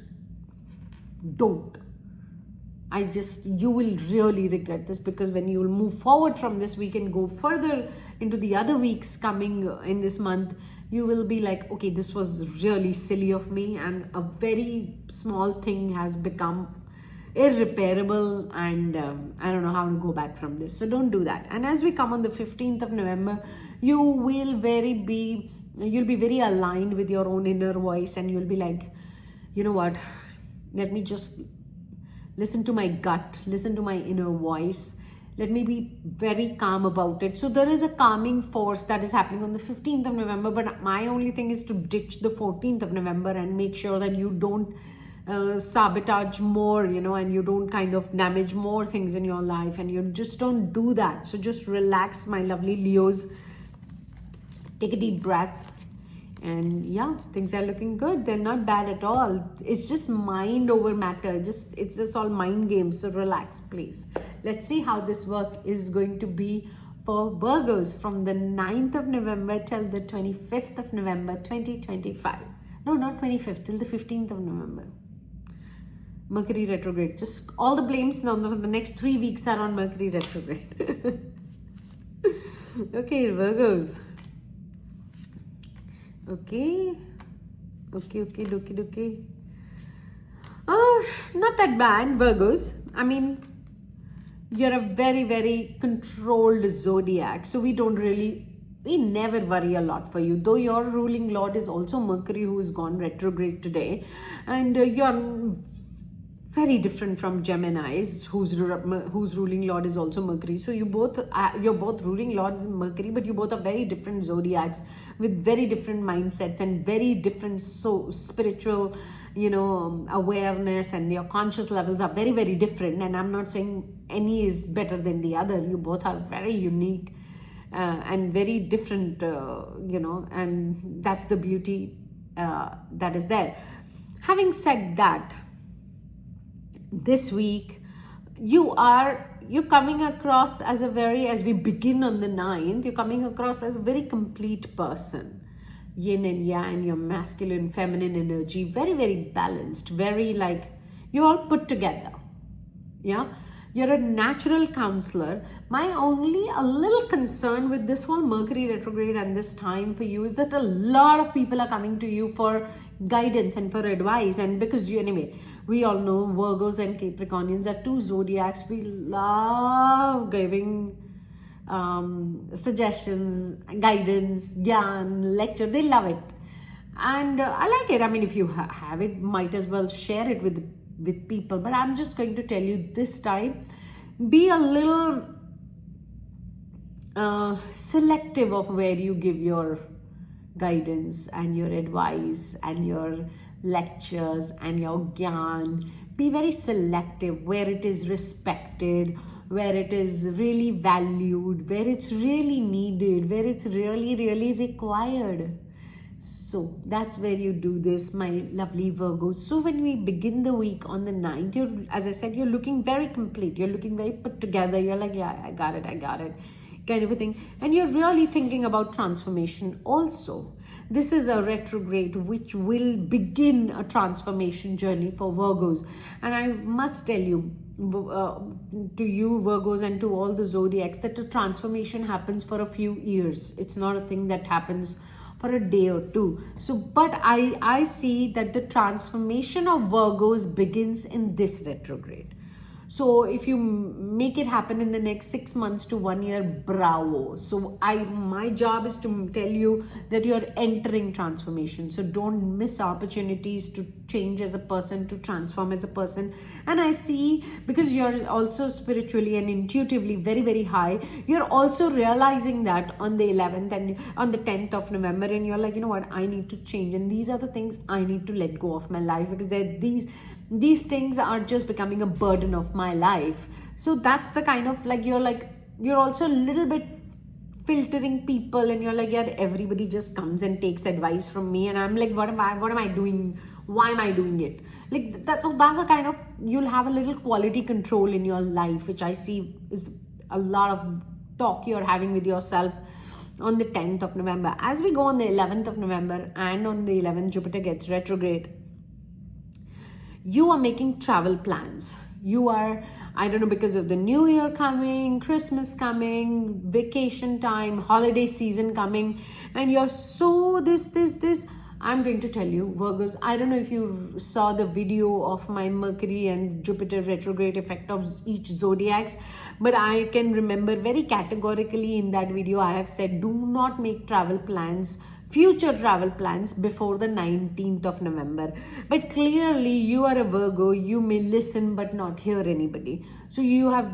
You will really regret this, because when you will move forward from this week and go further into the other weeks coming in this month, you will be like, okay, this was really silly of me, and a very small thing has become irreparable, and I don't know how to go back from this. So don't do that. And as we come on the 15th of November, you'll be very aligned with your own inner voice, and you'll be like, you know what, let me just listen to my gut, listen to my inner voice. Let me be very calm about it. So there is a calming force that is happening on the 15th of November. But my only thing is to ditch the 14th of November and make sure that you don't sabotage more, and you don't kind of damage more things in your life. And you just don't do that. So just relax, my lovely Leos. Take a deep breath. And yeah, things are looking good. They're not bad at all. It's just mind over matter. It's just all mind games. So relax, please. Let's see how this work is going to be for Virgos from the 9th of November till the 25th of November 2025. No, not 25th, till the 15th of November. Mercury retrograde. Just all the blames now for the next 3 weeks are on Mercury retrograde. Okay, Virgos. Okay. Oh, not that bad, Virgos. I mean, you're a very, very controlled zodiac. So we never worry a lot for you. Though your ruling lord is also Mercury, who is gone retrograde today. And you're very different from Gemini's, whose ruling lord is also Mercury. So you're both ruling lords in Mercury, but you both are very different zodiacs with very different mindsets and very different spiritual, awareness, and your conscious levels are very, very different. And I'm not saying any is better than the other. You both are very unique. and very different, and that's the beauty that is there. Having said that, this week you're coming across as as we begin on the 9th, you're coming across as a very complete person. Yin and yang, your masculine, feminine energy, very, very balanced, very like, you're all put together. Yeah. You're a natural counselor. My only a little concern with this whole Mercury retrograde and this time for you is that a lot of people are coming to you for guidance and for advice. And because anyway, we all know Virgos and Capricornians are two zodiacs. We love giving suggestions, guidance, gyan, lecture. They love it. And I like it. I mean, if you have it, might as well share it with people. But I'm just going to tell you this time, be a little selective of where you give your guidance and your advice and your lectures and your gyan. Be very selective where it is respected, where it is really valued, where it's really needed, where it's really, really required. So that's where you do this, my lovely Virgos. So when we begin the week on the 9th, as I said, you're looking very complete. You're looking very put together. You're like, yeah, I got it, kind of a thing. And you're really thinking about transformation also. This is a retrograde which will begin a transformation journey for Virgos. And I must tell you, to you Virgos and to all the zodiacs, that the transformation happens for a few years. It's not a thing that happens for a day or two. So, but I see that the transformation of Virgos begins in this retrograde. So if you make it happen in the next 6 months to 1 year, bravo. So my job is to tell you that you're entering transformation. So don't miss opportunities to change as a person, to transform as a person. And I see, because you're also spiritually and intuitively very, very high, you're also realizing that on the 11th and on the 10th of November, and you're like, you know what, I need to change. And these are the things I need to let go of my life, because these things are just becoming a burden of my life. So that's the kind of like, you're also a little bit filtering people, and you're like, yeah, everybody just comes and takes advice from me, and I'm like, what am I doing? Why am I doing it? Like that's the kind of, you'll have a little quality control in your life, which I see is a lot of talk you're having with yourself on the 10th of November. As we go on the 11th of November, and on the 11th, Jupiter gets retrograde. You are making travel plans. You are, I don't know, because of the New Year coming, Christmas coming, vacation time, holiday season coming, and you're so this. I'm going to tell you, Virgos, I don't know if you saw the video of my Mercury and Jupiter retrograde effect of each zodiacs, but I can remember very categorically in that video I have said, do not make travel plans, future travel plans, before the 19th of November. But clearly you are a Virgo, you may listen but not hear anybody. So you have,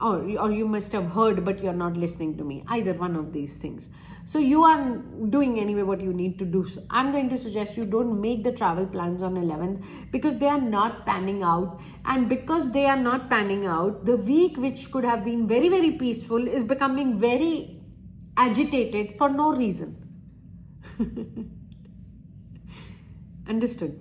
or you must have heard but you're not listening to me. Either one of these things. So you are doing anyway what you need to do. So I'm going to suggest you don't make the travel plans on 11th, because they are not panning out. And because they are not panning out, the week which could have been very, very peaceful is becoming very agitated for no reason. Understood?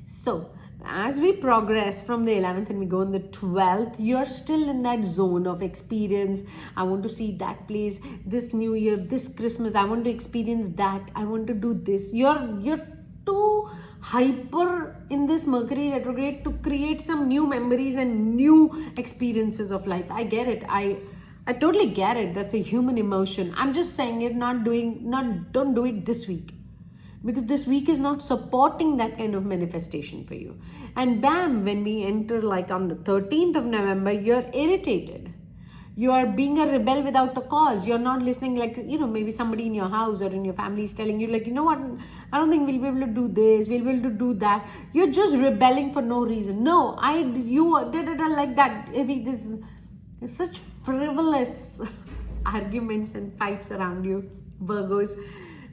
So as we progress from the 11th and we go on the 12th, you're still in that zone of experience. I want to see that place this New Year, this Christmas. I want to experience that. I want to do this. You're too hyper in this Mercury retrograde to create some new memories and new experiences of life. I get it. I totally get it. That's a human emotion. I'm just saying it, don't do it this week, because this week is not supporting that kind of manifestation for you. And bam, when we enter like on the 13th of November, you're irritated. You are being a rebel without a cause. You're not listening, like, maybe somebody in your house or in your family is telling you, like, you know what, I don't think we'll be able to do this, we'll be able to do that. You're just rebelling for no reason. No, you like that. There's such frivolous arguments and fights around you, Virgos,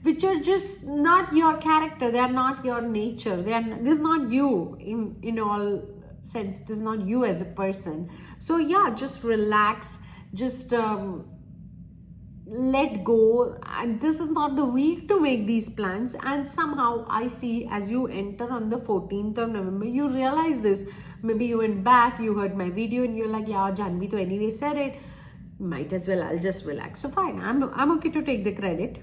which are just not your character. They are not your nature. This is not you in all sense. This is not you as a person. So yeah, just relax. just let go, and this is not the week to make these plans. And somehow I see, as you enter on the 14th of November, you realize this. Maybe you went back, you heard my video, and you're like, yeah, Janvi to anyway said it, might as well, I'll just relax. So fine, I'm okay to take the credit,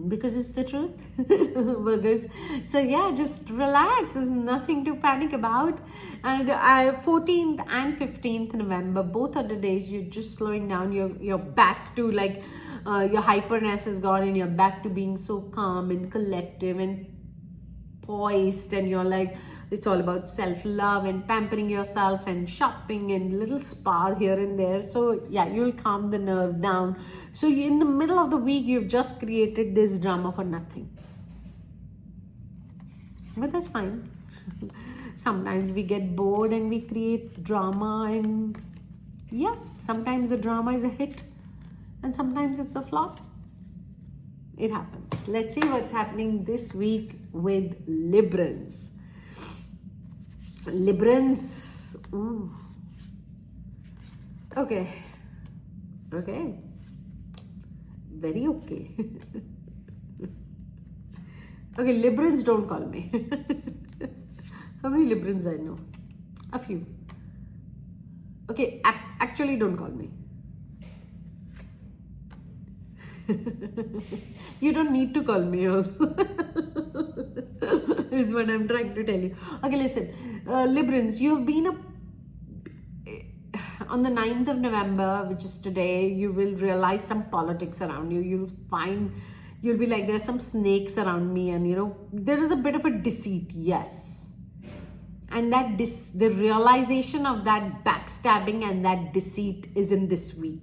because it's the truth. Virgos. So yeah, just relax, there's nothing to panic about. And 14th and 15th November, both are the days you're just slowing down. You're back to like your hyperness is gone, and you're back to being so calm and collective and poised, and you're like, it's all about self-love and pampering yourself and shopping and little spa here and there. So yeah, you'll calm the nerve down. So in the middle of the week, you've just created this drama for nothing. But that's fine. Sometimes we get bored and we create drama, and yeah, sometimes the drama is a hit and sometimes it's a flop. It happens. Let's see what's happening this week with Librans. Librans. Ooh. Okay. Very okay. Okay, Librans, don't call me. How many Librans I know? A few. Okay, actually don't call me. You don't need to call me also. Is what I'm trying to tell you. Okay, listen. Librans, you've been on the 9th of November, which is today, you will realize some politics around you. You'll be like, there's some snakes around me, and you know, there is a bit of a deceit, yes. And that the realization of that backstabbing and that deceit is in this week.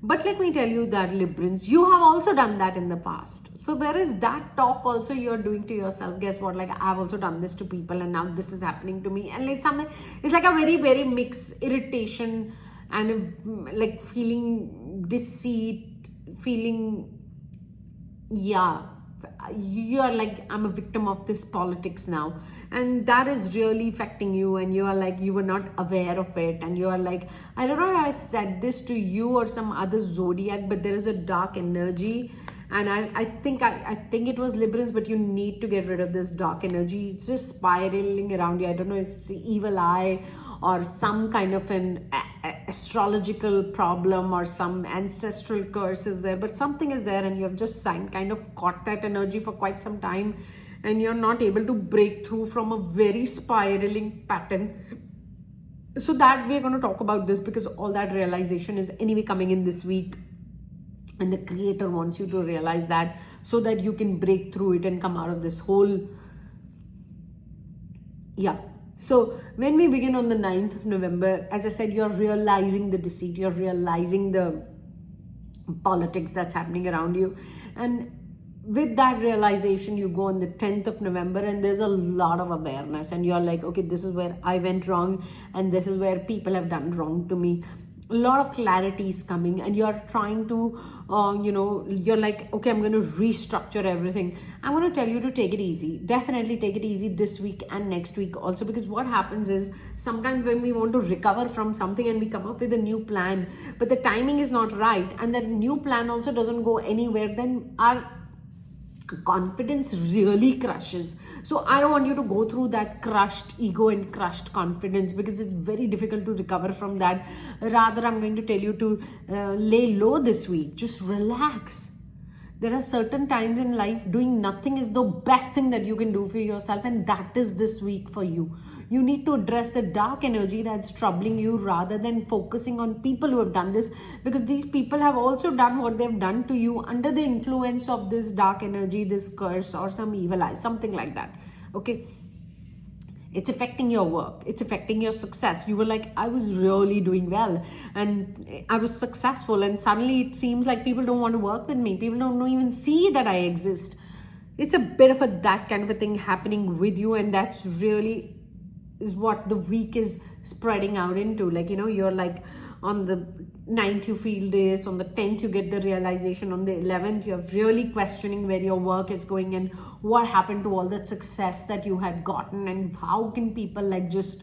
But let me tell you that, Librans, you have also done that in the past. So there is that talk also you're doing to yourself. Guess what? Like, I've also done this to people, and now this is happening to me. And it's like a very, very mixed irritation and like feeling deceit, feeling, yeah, you are like, I'm a victim of this politics now. And that is really affecting you, and you are like, you were not aware of it, and you are like, I don't know if I said this to you or some other zodiac, but there is a dark energy, and I think it was Librans, but you need to get rid of this dark energy. It's just spiraling around you. I don't know if it's the evil eye or some kind of an astrological problem or some ancestral curse is there, but something is there, and you have just kind of caught that energy for quite some time, and you're not able to break through from a very spiraling pattern. So that we're going to talk about this, because all that realization is anyway coming in this week, and the creator wants you to realize that, so that you can break through it and come out of this whole, yeah. So when we begin on the 9th of November, as I said, you're realizing the deceit, you're realizing the politics that's happening around you, and with that realization, you go on the 10th of November, and there's a lot of awareness, and you're like, okay, this is where I went wrong, and this is where people have done wrong to me. A lot of clarity is coming, and you're trying to, you're like, okay, I'm going to restructure everything. I'm going to tell you to take it easy. Definitely take it easy this week and next week also, because what happens is, sometimes when we want to recover from something and we come up with a new plan, but the timing is not right, and that new plan also doesn't go anywhere, then our confidence really crushes. So I don't want you to go through that crushed ego and crushed confidence, because it's very difficult to recover from that. Rather, I'm going to tell you to lay low this week. Just relax. There are certain times in life doing nothing is the best thing that you can do for yourself, and that is this week for you. You need to address the dark energy that's troubling you, rather than focusing on people who have done this, because these people have also done what they've done to you under the influence of this dark energy, this curse, or some evil eye, something like that. Okay, it's affecting your work, it's affecting your success. You were like, I was really doing well and I was successful, and suddenly it seems like people don't want to work with me, people don't even see that I exist. It's a bit of that kind of a thing happening with you, and that's really is what the week is spreading out into. Like, you're like, on the 9th you feel this, on the 10th you get the realization, on the 11th you're really questioning where your work is going and what happened to all that success that you had gotten, and how can people like just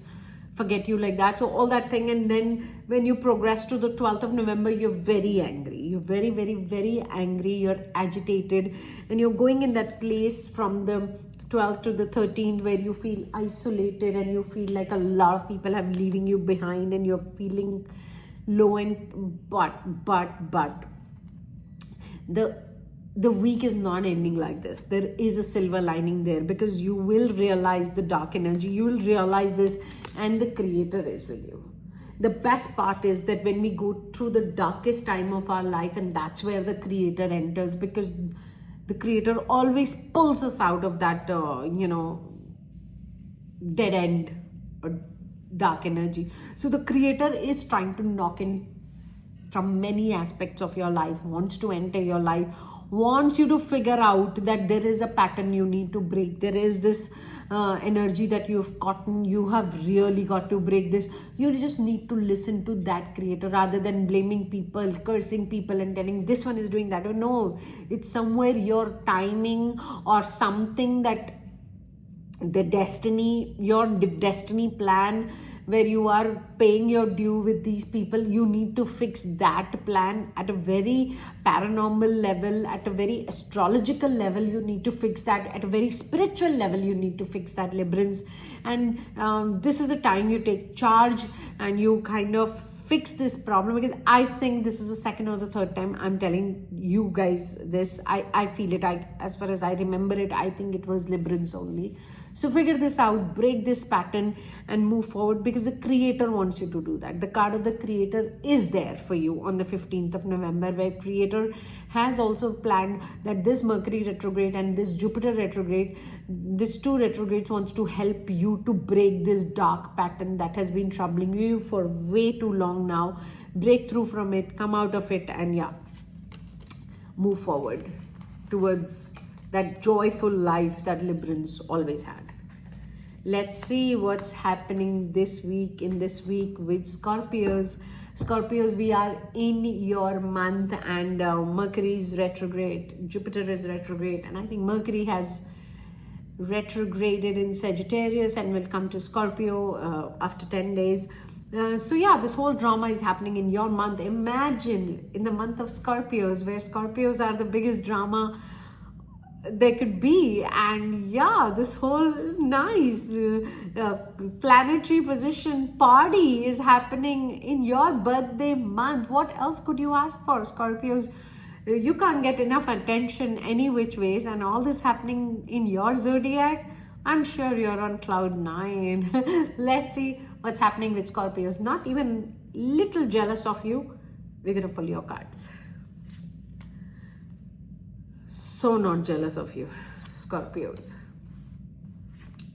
forget you like that. So all that thing, and then when you progress to the 12th of November, you're very angry. You're very, very, very angry. You're agitated, and you're going in that place from the 12th to the 13th where you feel isolated and you feel like a lot of people have leaving you behind, and you're feeling low. And but the week is not ending like this. There is a silver lining there, because you will realize the dark energy. You will realize this, and the Creator is with you. The best part is that when we go through the darkest time of our life, and that's where the Creator enters, because the Creator always pulls us out of that, dead end or dark energy. So the Creator is trying to knock in from many aspects of your life, wants to enter your life, wants you to figure out that there is a pattern you need to break. There is this energy that you've gotten. You have really got to break this. You just need to listen to that Creator rather than blaming people, cursing people and telling this one is doing that. No, it's somewhere your timing or something that your destiny plan, where you are paying your due with these people. You need to fix that plan at a very paranormal level, at a very astrological level. You need to fix that at a very spiritual level. You need to fix that, Librans. And this is the time you take charge and you kind of fix this problem, because I think this is the second or the third time I'm telling you guys this. I feel it. As far as I remember it, I think it was Librans only. So figure this out, break this pattern and move forward, because the Creator wants you to do that. The card of the Creator is there for you on the 15th of November, where Creator has also planned that this Mercury retrograde and this Jupiter retrograde, these two retrogrades wants to help you to break this dark pattern that has been troubling you for way too long now. Break through from it, come out of it, and move forward towards that joyful life that Librans always had. Let's see what's happening this week with Scorpios. Scorpios, we are in your month, and Mercury is retrograde, Jupiter is retrograde, and I think Mercury has retrograded in Sagittarius and will come to Scorpio after 10 days. This whole drama is happening in your month. Imagine in the month of Scorpios, where Scorpios are the biggest drama there could be. And this whole nice planetary position party is happening in your birthday month. What else could you ask for, Scorpios? You can't get enough attention any which ways, and all this happening in your zodiac, I'm sure you're on cloud 9. Let's see what's happening with Scorpios. Not even little jealous of you. We're gonna pull your cards. So not jealous of you, Scorpios.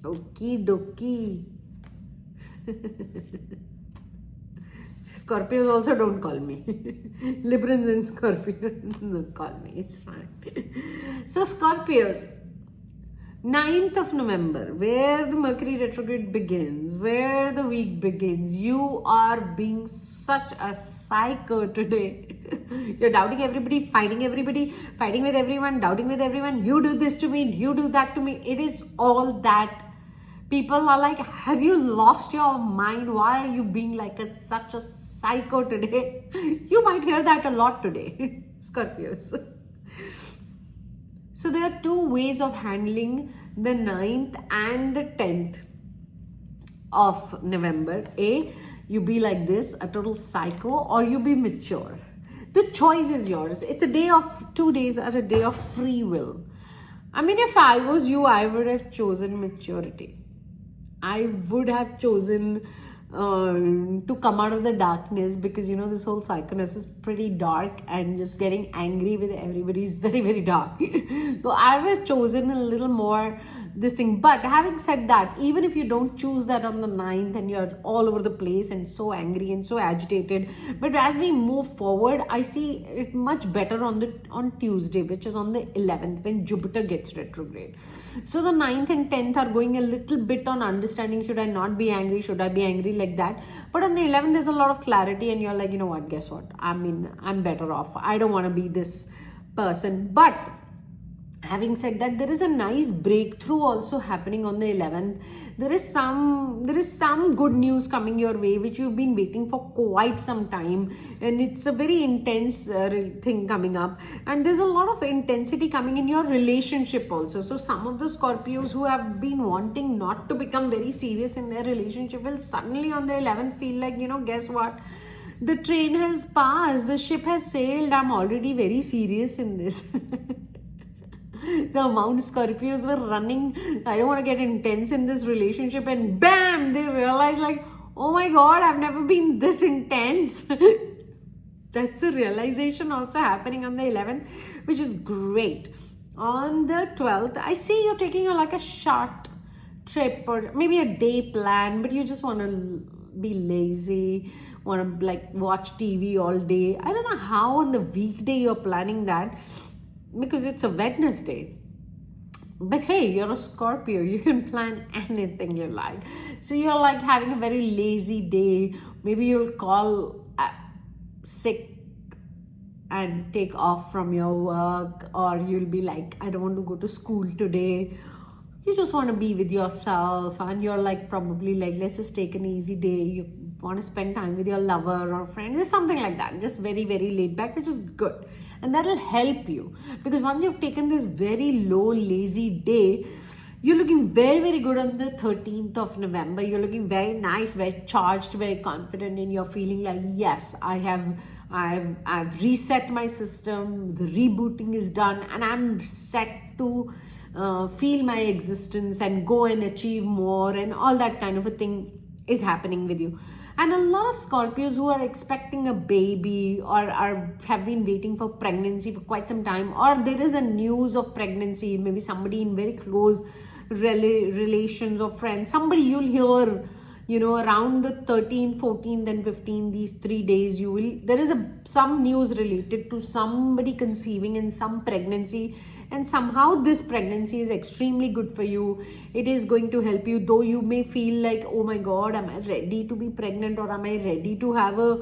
Okie dokie. Scorpios also don't call me. Librans and Scorpios don't call me. It's fine. So Scorpios, 9th of November, where the Mercury retrograde begins, where the week begins, you are being such a psycho today. You're doubting everybody, fighting with everyone, doubting with everyone. You do this to me, you do that to me. It is all that. People are like, have you lost your mind? Why are you being like such a psycho today? You might hear that a lot today, Scorpios. So there are two ways of handling the 9th and the 10th of November. You be like this, a total psycho, or you be mature. The choice is yours. It's a day of 2 days are a day of free will. I mean, if I was you, I would have chosen maturity. I would have chosen to come out of the darkness, because this whole psychoness is pretty dark, and just getting angry with everybody is very, very dark. So I would have chosen a little more this thing. But having said that, even if you don't choose that on the 9th and you're all over the place and so angry and so agitated, but as we move forward, I see it much better on Tuesday, which is on the 11th, when Jupiter gets retrograde. So the 9th and 10th are going a little bit on understanding, should I not be angry, should I be angry, like that. But on the 11th, there's a lot of clarity, and you're like, you know what, guess what, I'm better off. I don't want to be this person. But Having said that, there is a nice breakthrough also happening on the 11th. There is some good news coming your way, which you've been waiting for quite some time, and it's a very intense thing coming up, and there's a lot of intensity coming in your relationship also. So some of the Scorpios who have been wanting not to become very serious in their relationship will suddenly on the 11th feel like, guess what, the train has passed, the ship has sailed, I'm already very serious in this. The amount Scorpios were running, I don't want to get intense in this relationship, and bam, they realize like, oh my god, I've never been this intense. That's the realization also happening on the 11th, which is great. On the 12th, I see you're taking a short trip or maybe a day plan, but you just want to be lazy, want to watch TV all day. I don't know how on the weekday you're planning that, because it's a Wednesday. But hey, you're a Scorpio, you can plan anything you like. So you're having a very lazy day. Maybe you'll call sick and take off from your work, or you'll be like, I don't want to go to school today. You just want to be with yourself, and you're probably let's just take an easy day. You want to spend time with your lover or friend, or something like that, just very, very laid back, which is good. And that'll help you, because once you've taken this very low, lazy day, you're looking very, very good on the 13th of November. You're looking very nice, very charged, very confident, and you're feeling like, yes, I've reset my system, the rebooting is done, and I'm set to feel my existence and go and achieve more, and all that kind of a thing is happening with you. And a lot of Scorpios who are expecting a baby or have been waiting for pregnancy for quite some time, or there is a news of pregnancy, maybe somebody in very close relations or friends, somebody you'll hear, around the 13th, 14th and 15th, these 3 days, there is some news related to somebody conceiving and some pregnancy. And somehow this pregnancy is extremely good for you. It is going to help you, though you may feel like, oh my god, am I ready to be pregnant, or am I ready to have a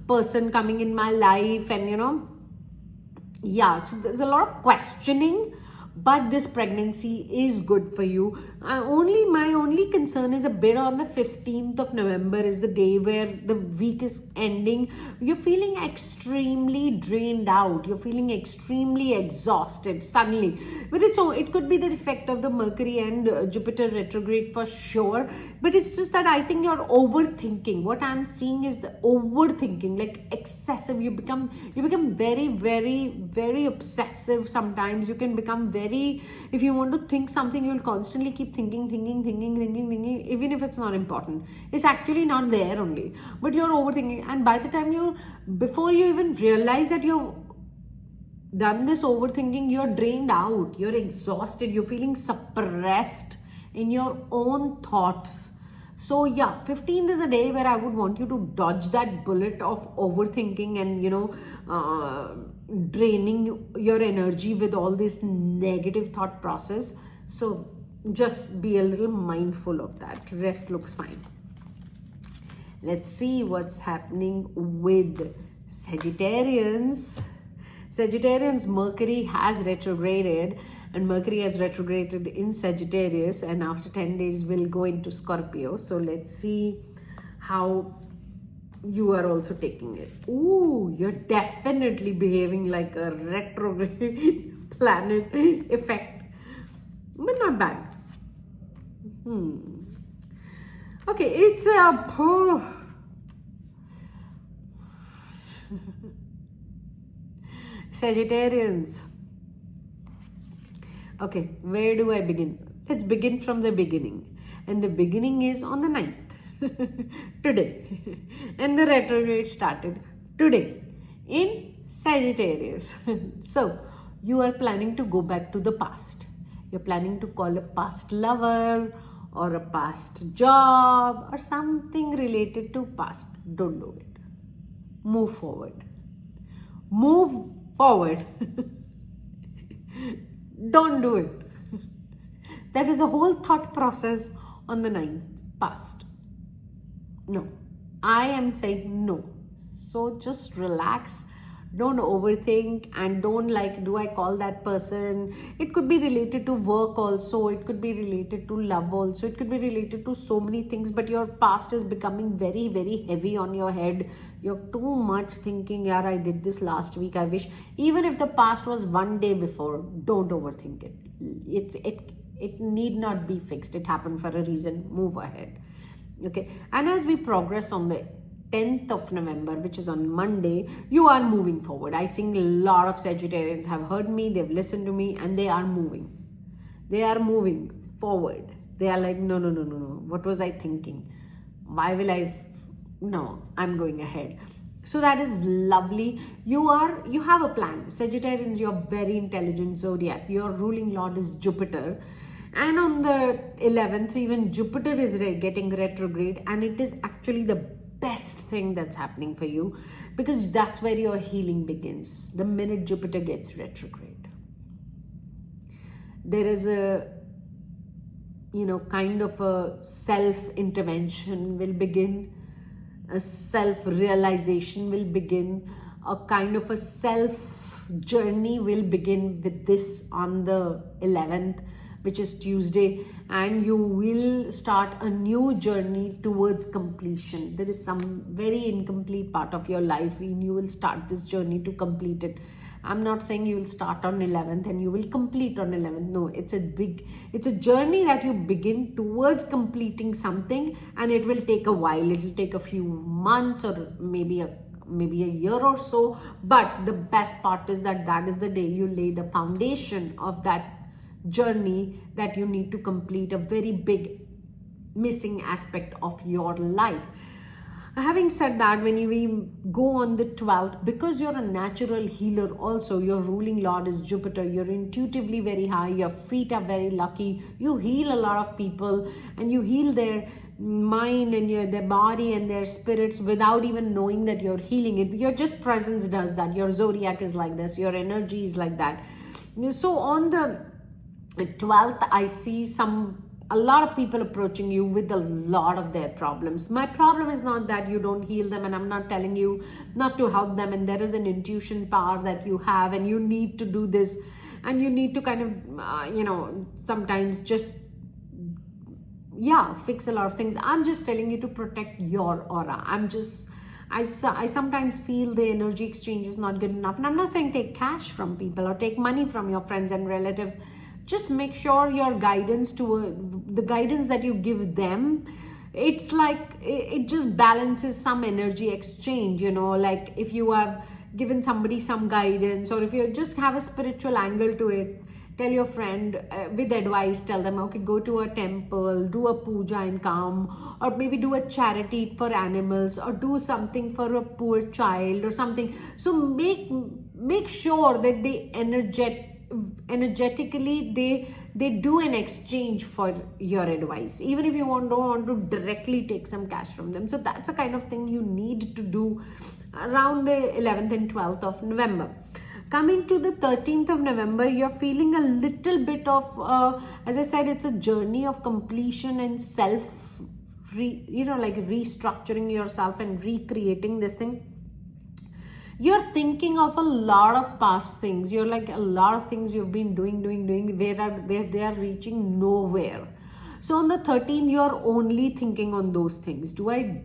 person coming in my life? And so there's a lot of questioning, but this pregnancy is good for you. My only concern is a bit on the 15th of November is the day where the week is ending. You're feeling extremely drained out. You're feeling extremely exhausted suddenly. But it could be the effect of the Mercury and Jupiter retrograde for sure. But it's just that I think you're overthinking. What I'm seeing is the overthinking, excessive. You become very, very, very obsessive sometimes. You can become very, if you want to think something, you'll constantly keep thinking, even if it's not important. It's actually not there only, but you're overthinking, and by the time before you even realize that you've done this overthinking, you're drained out, you're exhausted, you're feeling suppressed in your own thoughts. So yeah, 15th is a day where I would want you to dodge that bullet of overthinking and draining your energy with all this negative thought process. So just be a little mindful of that. Rest looks fine. Let's see what's happening with Sagittarians. Sagittarians, Mercury has retrograded, and Mercury has retrograded in Sagittarius, and after 10 days will go into Scorpio. So let's see how you are also taking it. Ooh, you're definitely behaving like a retrograde planet effect, but not bad. Okay, it's a Sagittarians. Okay, where do I begin? Let's begin from the beginning. And the beginning is on the 9th. Today. And the retrograde started today in Sagittarius. So, you are planning to go back to the past. You're planning to call a past lover or a past job or something related to past. Don't do it. Move forward. Move forward. Don't do it. That is a whole thought process on the 9th. Past. No. I am saying no. So just relax. Don't overthink, and don't like, do I call that person? It could be related to work also, it could be related to love also, it could be related to so many things, but your past is becoming very, very heavy on your head. You're too much thinking, yeah, I did this last week, I wish. Even if the past was one day before, don't overthink it. It need not be fixed. It happened for a reason. Move ahead. Okay. And as we progress on the 10th of November, which is on Monday, you are moving forward. I think a lot of Sagittarians have heard me, they've listened to me, and they are moving. They are moving forward. They are like, no. What was I thinking? Why will I? No, I'm going ahead. So that is lovely. You have a plan. Sagittarians, you're very intelligent zodiac. Your ruling lord is Jupiter. And on the 11th, even Jupiter is getting retrograde, and it is actually the best thing that's happening for you, because that's where your healing begins. The minute Jupiter gets retrograde, there is a, kind of a self-intervention will begin, a self-realization will begin, a kind of a self-journey will begin with this on the 11th, which is Tuesday, and you will start a new journey towards completion. There is some very incomplete part of your life, and you will start this journey to complete it. I'm not saying you will start on 11th and you will complete on 11th. No, it's a journey that you begin towards completing something, and it will take a while. It will take a few months, or maybe a year or so. But the best part is that is the day you lay the foundation of that journey that you need to complete, a very big missing aspect of your life. Having said that, when you go on the 12th, because you're a natural healer also, your ruling lord is Jupiter, you're intuitively very high, your feet are very lucky, you heal a lot of people, and you heal their mind and their body and their spirits without even knowing that you're healing it. Your just presence does that. Your zodiac is like this, your energy is like that. So on the 12th, I see a lot of people approaching you with a lot of their problems. My problem is not that you don't heal them, and I'm not telling you not to help them, and there is an intuition power that you have, and you need to do this, and you need to kind of sometimes just fix a lot of things. I'm just telling you to protect your aura. I sometimes feel the energy exchange is not good enough, and I'm not saying take cash from people or take money from your friends and relatives. Just make sure your guidance the guidance that you give them, it's like it just balances some energy exchange, like if you have given somebody some guidance, or if you just have a spiritual angle to it, tell your friend with advice, tell them, okay, go to a temple, do a puja and come, or maybe do a charity for animals, or do something for a poor child or something. So make sure that they energetically they do an exchange for your advice, even if you don't want to directly take some cash from them. So that's the kind of thing you need to do around the 11th and 12th of November. Coming to the 13th of November, you're feeling a little bit of as I said, it's a journey of completion and restructuring yourself and recreating this thing. You're thinking of a lot of past things. You're like, a lot of things you've been doing, where they are reaching nowhere. So on the 13th, you're only thinking on those things. Do I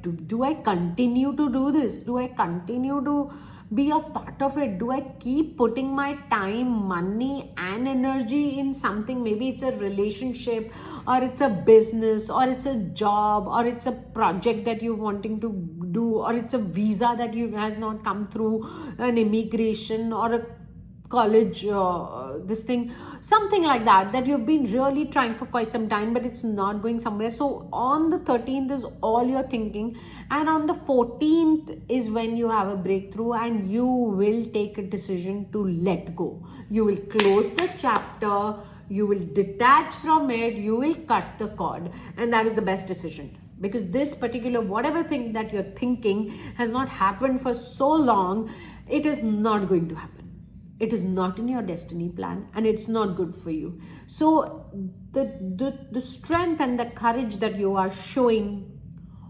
continue to do this? Do I continue to be a part of it? Do I keep putting my time, money and energy in something? Maybe it's a relationship, or it's a business, or it's a job, or it's a project that you're wanting to do, or it's a visa that has not come through, an immigration, or a college something like that you've been really trying for quite some time, but it's not going somewhere. So on the 13th is all you're thinking, and on the 14th is when you have a breakthrough, and you will take a decision to let go. You will close the chapter, you will detach from it, you will cut the cord, and that is the best decision. Because this particular whatever thing that you're thinking has not happened for so long, it is not going to happen. It is not in your destiny plan, and it's not good for you. So the strength and the courage that you are showing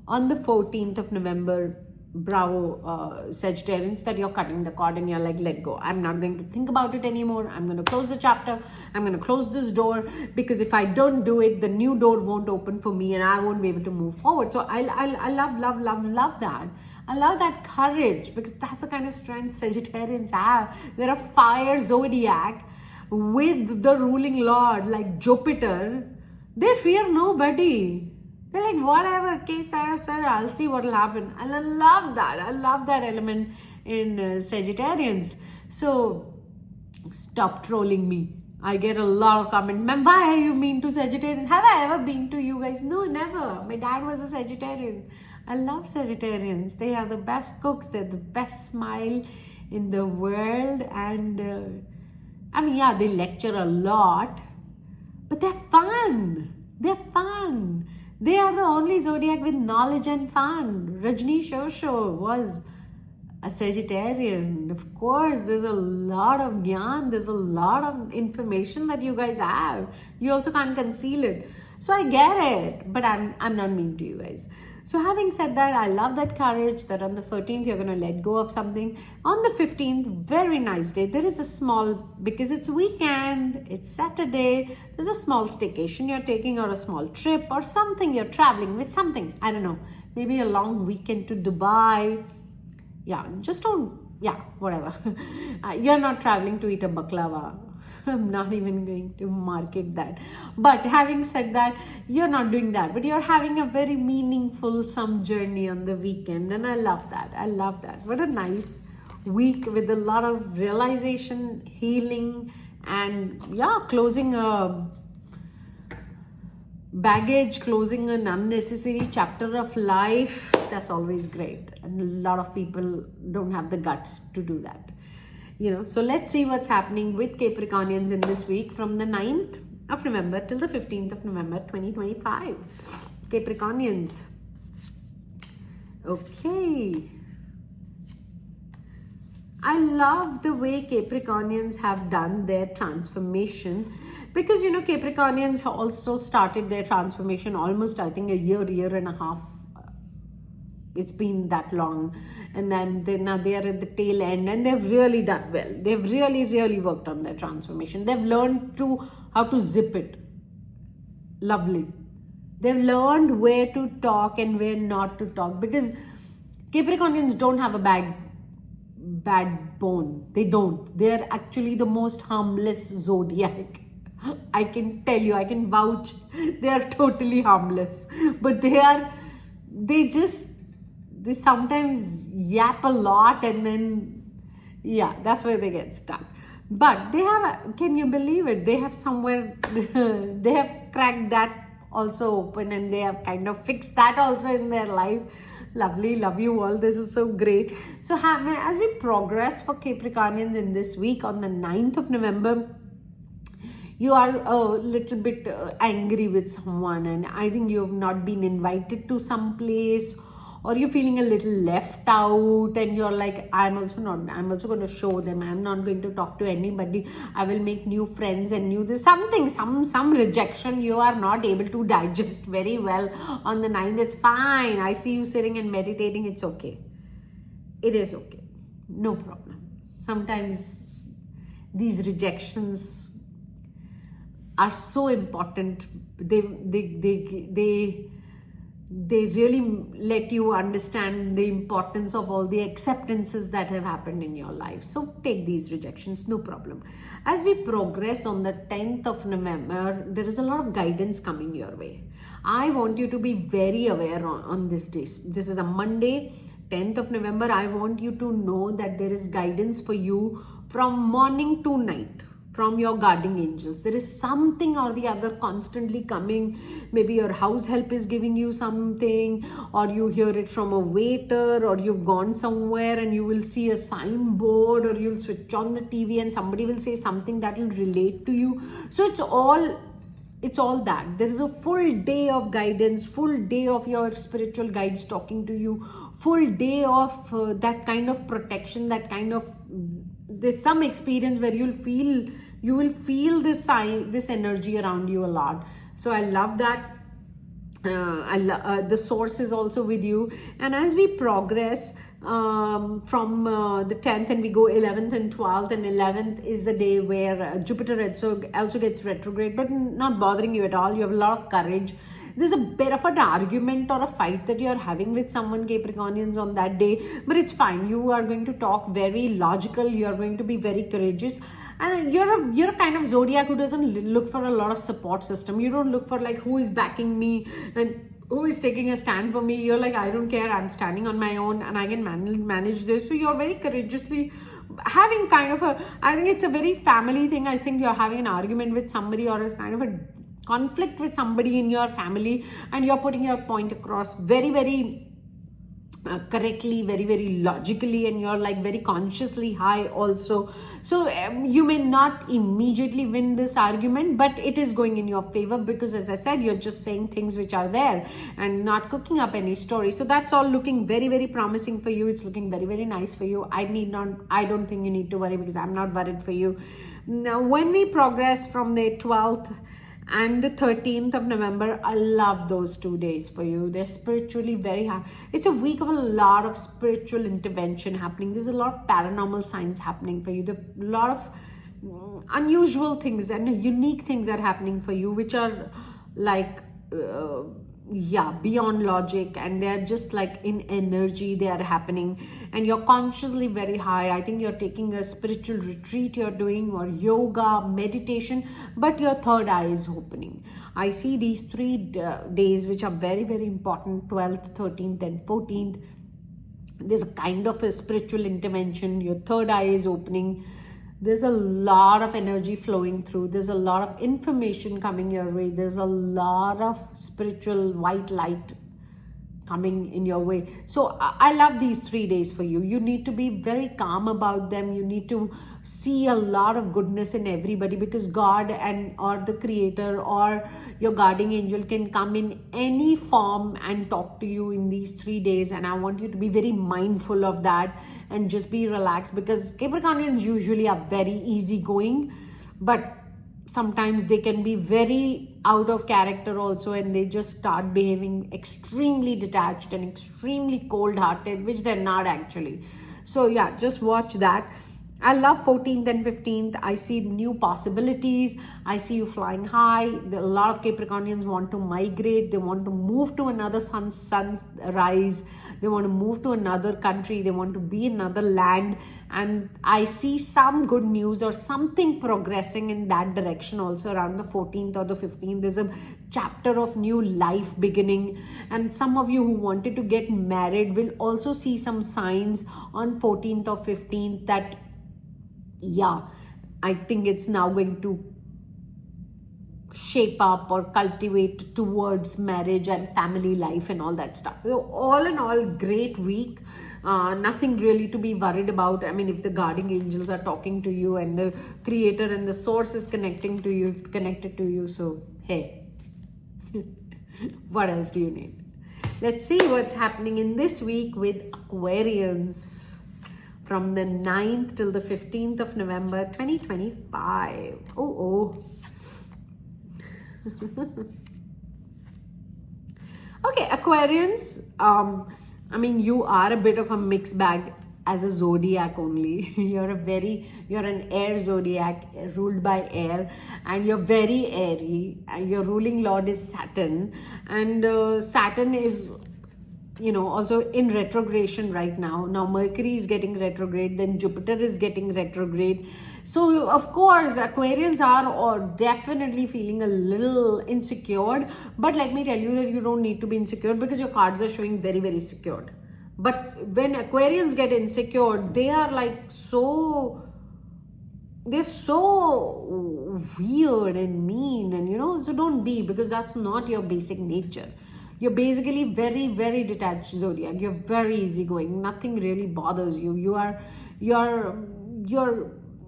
on the 14th of November bravo, Sagittarians, that you're cutting the cord and you're like, let go. I'm not going to think about it anymore. I'm going to close the chapter. I'm going to close this door, because if I don't do it, the new door won't open for me and I won't be able to move forward. So I love that. I love that courage, because that's the kind of strength Sagittarians have. They're a fire zodiac with the ruling lord like Jupiter. They fear nobody. They're like, whatever, okay, Sarah, I'll see what will happen. And I love that. I love that element in Sagittarians. So stop trolling me. I get a lot of comments. Ma'am, why are you mean to Sagittarians? Have I ever been to you guys? No, never. My dad was a Sagittarian. I love Sagittarians. They are the best cooks. They're the best smile in the world. And I mean, yeah, they lecture a lot, but they're fun. They're fun. They are the only zodiac with knowledge and fun. Rajni Shosho was a Sagittarian. Of course, there's a lot of gyan. There's a lot of information that you guys have. You also can't conceal it. So I get it, but I'm not mean to you guys. So having said that, I love that courage that on the 13th, you're going to let go of something. On the 15th, very nice day. There is a small, because it's weekend, it's Saturday, there's a small staycation you're taking, or a small trip, or something you're traveling with, something, I don't know, maybe a long weekend to Dubai. Yeah, just don't, yeah, whatever. You're not traveling to eat a baklava. I'm not even going to market that. But having said that, you're not doing that, but you're having a very meaningful some journey on the weekend. And I love that. I love that. What a nice week with a lot of realization, healing, and yeah, closing a baggage, closing an unnecessary chapter of life. That's always great. And a lot of people don't have the guts to do that. So let's see what's happening with Capricornians in this week from the 9th of November till the 15th of November 2025. Capricornians. Okay. I love the way Capricornians have done their transformation, because Capricornians also started their transformation almost, I think, a year and a half. It's been that long, and then now they are at the tail end, and they've really done well. They've really worked on their transformation. They've learned how to zip it. Lovely. They've learned where to talk and where not to talk, because Capricornians don't have a bad bone. They don't. They're actually the most harmless zodiac. I can tell you, I can vouch. They are totally harmless, but they sometimes yap a lot, and then, yeah, that's where they get stuck. But they have, can you believe it? They have somewhere, they have cracked that also open, and they have kind of fixed that also in their life. Lovely. Love you all. This is so great. So as we progress for Capricornians in this week, on the 9th of November, you are a little bit angry with someone, and I think you have not been invited to some place, or you're feeling a little left out, and you're like, I'm also going to show them. I'm not going to talk to anybody. I will make new friends and some rejection you are not able to digest very well on the 9th. It's fine. I see you sitting and meditating. It's okay. It is okay. No problem. Sometimes these rejections are so important. They really let you understand the importance of all the acceptances that have happened in your life. So take these rejections, no problem. As we progress on the 10th of November, there is a lot of guidance coming your way. I want you to be very aware on this day. This is a Monday, 10th of November. I want you to know that there is guidance for you from morning to night, from your guardian angels. There is something or the other constantly coming. Maybe your house help is giving you something, or you hear it from a waiter, or you've gone somewhere and you will see a signboard, or you'll switch on the TV and somebody will say something that will relate to you. So it's all that. There is a full day of guidance, full day of your spiritual guides talking to you, full day of that kind of protection, that kind of, there's some experience where you will feel this energy around you a lot. So I love that. The source is also with you. And as we progress from the 10th, and we go 11th and 12th, and 11th is the day where Jupiter also gets retrograde, but not bothering you at all. You have a lot of courage. There's a bit of an argument or a fight that you're having with someone, Capricornians, on that day, but it's fine. You are going to talk very logical. You're going to be very courageous. And you're a kind of zodiac who doesn't look for a lot of support system. You don't look for like who is backing me and who is taking a stand for me. You're like, I don't care, I'm standing on my own and I can manage this. So you're very courageously having kind of I think it's a very family thing. I think you're having an argument with somebody or a kind of a conflict with somebody in your family, and you're putting your point across very correctly, very logically, and you're like very consciously high also. So you may not immediately win this argument, but it is going in your favor, because as I said, you're just saying things which are there and not cooking up any story. So that's all looking very promising for you. It's looking very nice for you. I don't think you need to worry, because I'm not worried for you. Now when we progress from the 12th and the 13th of November, I love those 2 days for you. They're spiritually very high. It's a week of a lot of spiritual intervention happening. There's a lot of paranormal signs happening for you. There are a lot of unusual things and unique things are happening for you, which are like beyond logic, and they're just like in energy they are happening, and you're consciously very high. I think you're taking a spiritual retreat, you're doing, or yoga, meditation, but your third eye is opening. I see these 3 days which are very important: 12th, 13th and 14th. There's a kind of a spiritual intervention. Your third eye is opening. There's a lot of energy flowing through. There's a lot of information coming your way. There's a lot of spiritual white light coming in your way. So I love these 3 days for you. You need to be very calm about them. You need to see a lot of goodness in everybody, because God or the creator or your guardian angel can come in any form and talk to you in these 3 days. And I want you to be very mindful of that and just be relaxed, because Capricornians usually are very easygoing, but sometimes they can be very out of character also, and they just start behaving extremely detached and extremely cold-hearted, which they're not actually. So yeah, just watch that. I love 14th and 15th. I see new possibilities. I see you flying high. A lot of Capricornians want to migrate. They want to move to another sunrise. They want to move to another country. They want to be in another land. And I see some good news or something progressing in that direction also around the 14th or the 15th. There's a chapter of new life beginning. And some of you who wanted to get married will also see some signs on 14th or 15th that, yeah, I think it's now going to shape up or cultivate towards marriage and family life and all that stuff. So all in all, great week. Nothing really to be worried about. I mean, if the guardian angels are talking to you and the creator and the source is connected to you, so hey, what else do you need? Let's see what's happening in this week with Aquarians from the 9th till the 15th of November 2025. Okay, Aquarians, I mean, you are a bit of a mixed bag as a zodiac only. You're an air zodiac ruled by air, and you're very airy, and your ruling lord is Saturn, and Saturn is, also in retrogression right now. Now Mercury is getting retrograde, then Jupiter is getting retrograde. So of course Aquarians are definitely feeling a little insecure, but let me tell you that you don't need to be insecure, because your cards are showing very secured. But when Aquarians get insecure, they are like they're so weird and mean, and so don't be, because that's not your basic nature. You're basically very detached zodiac. You're very easygoing. Nothing really bothers you. You're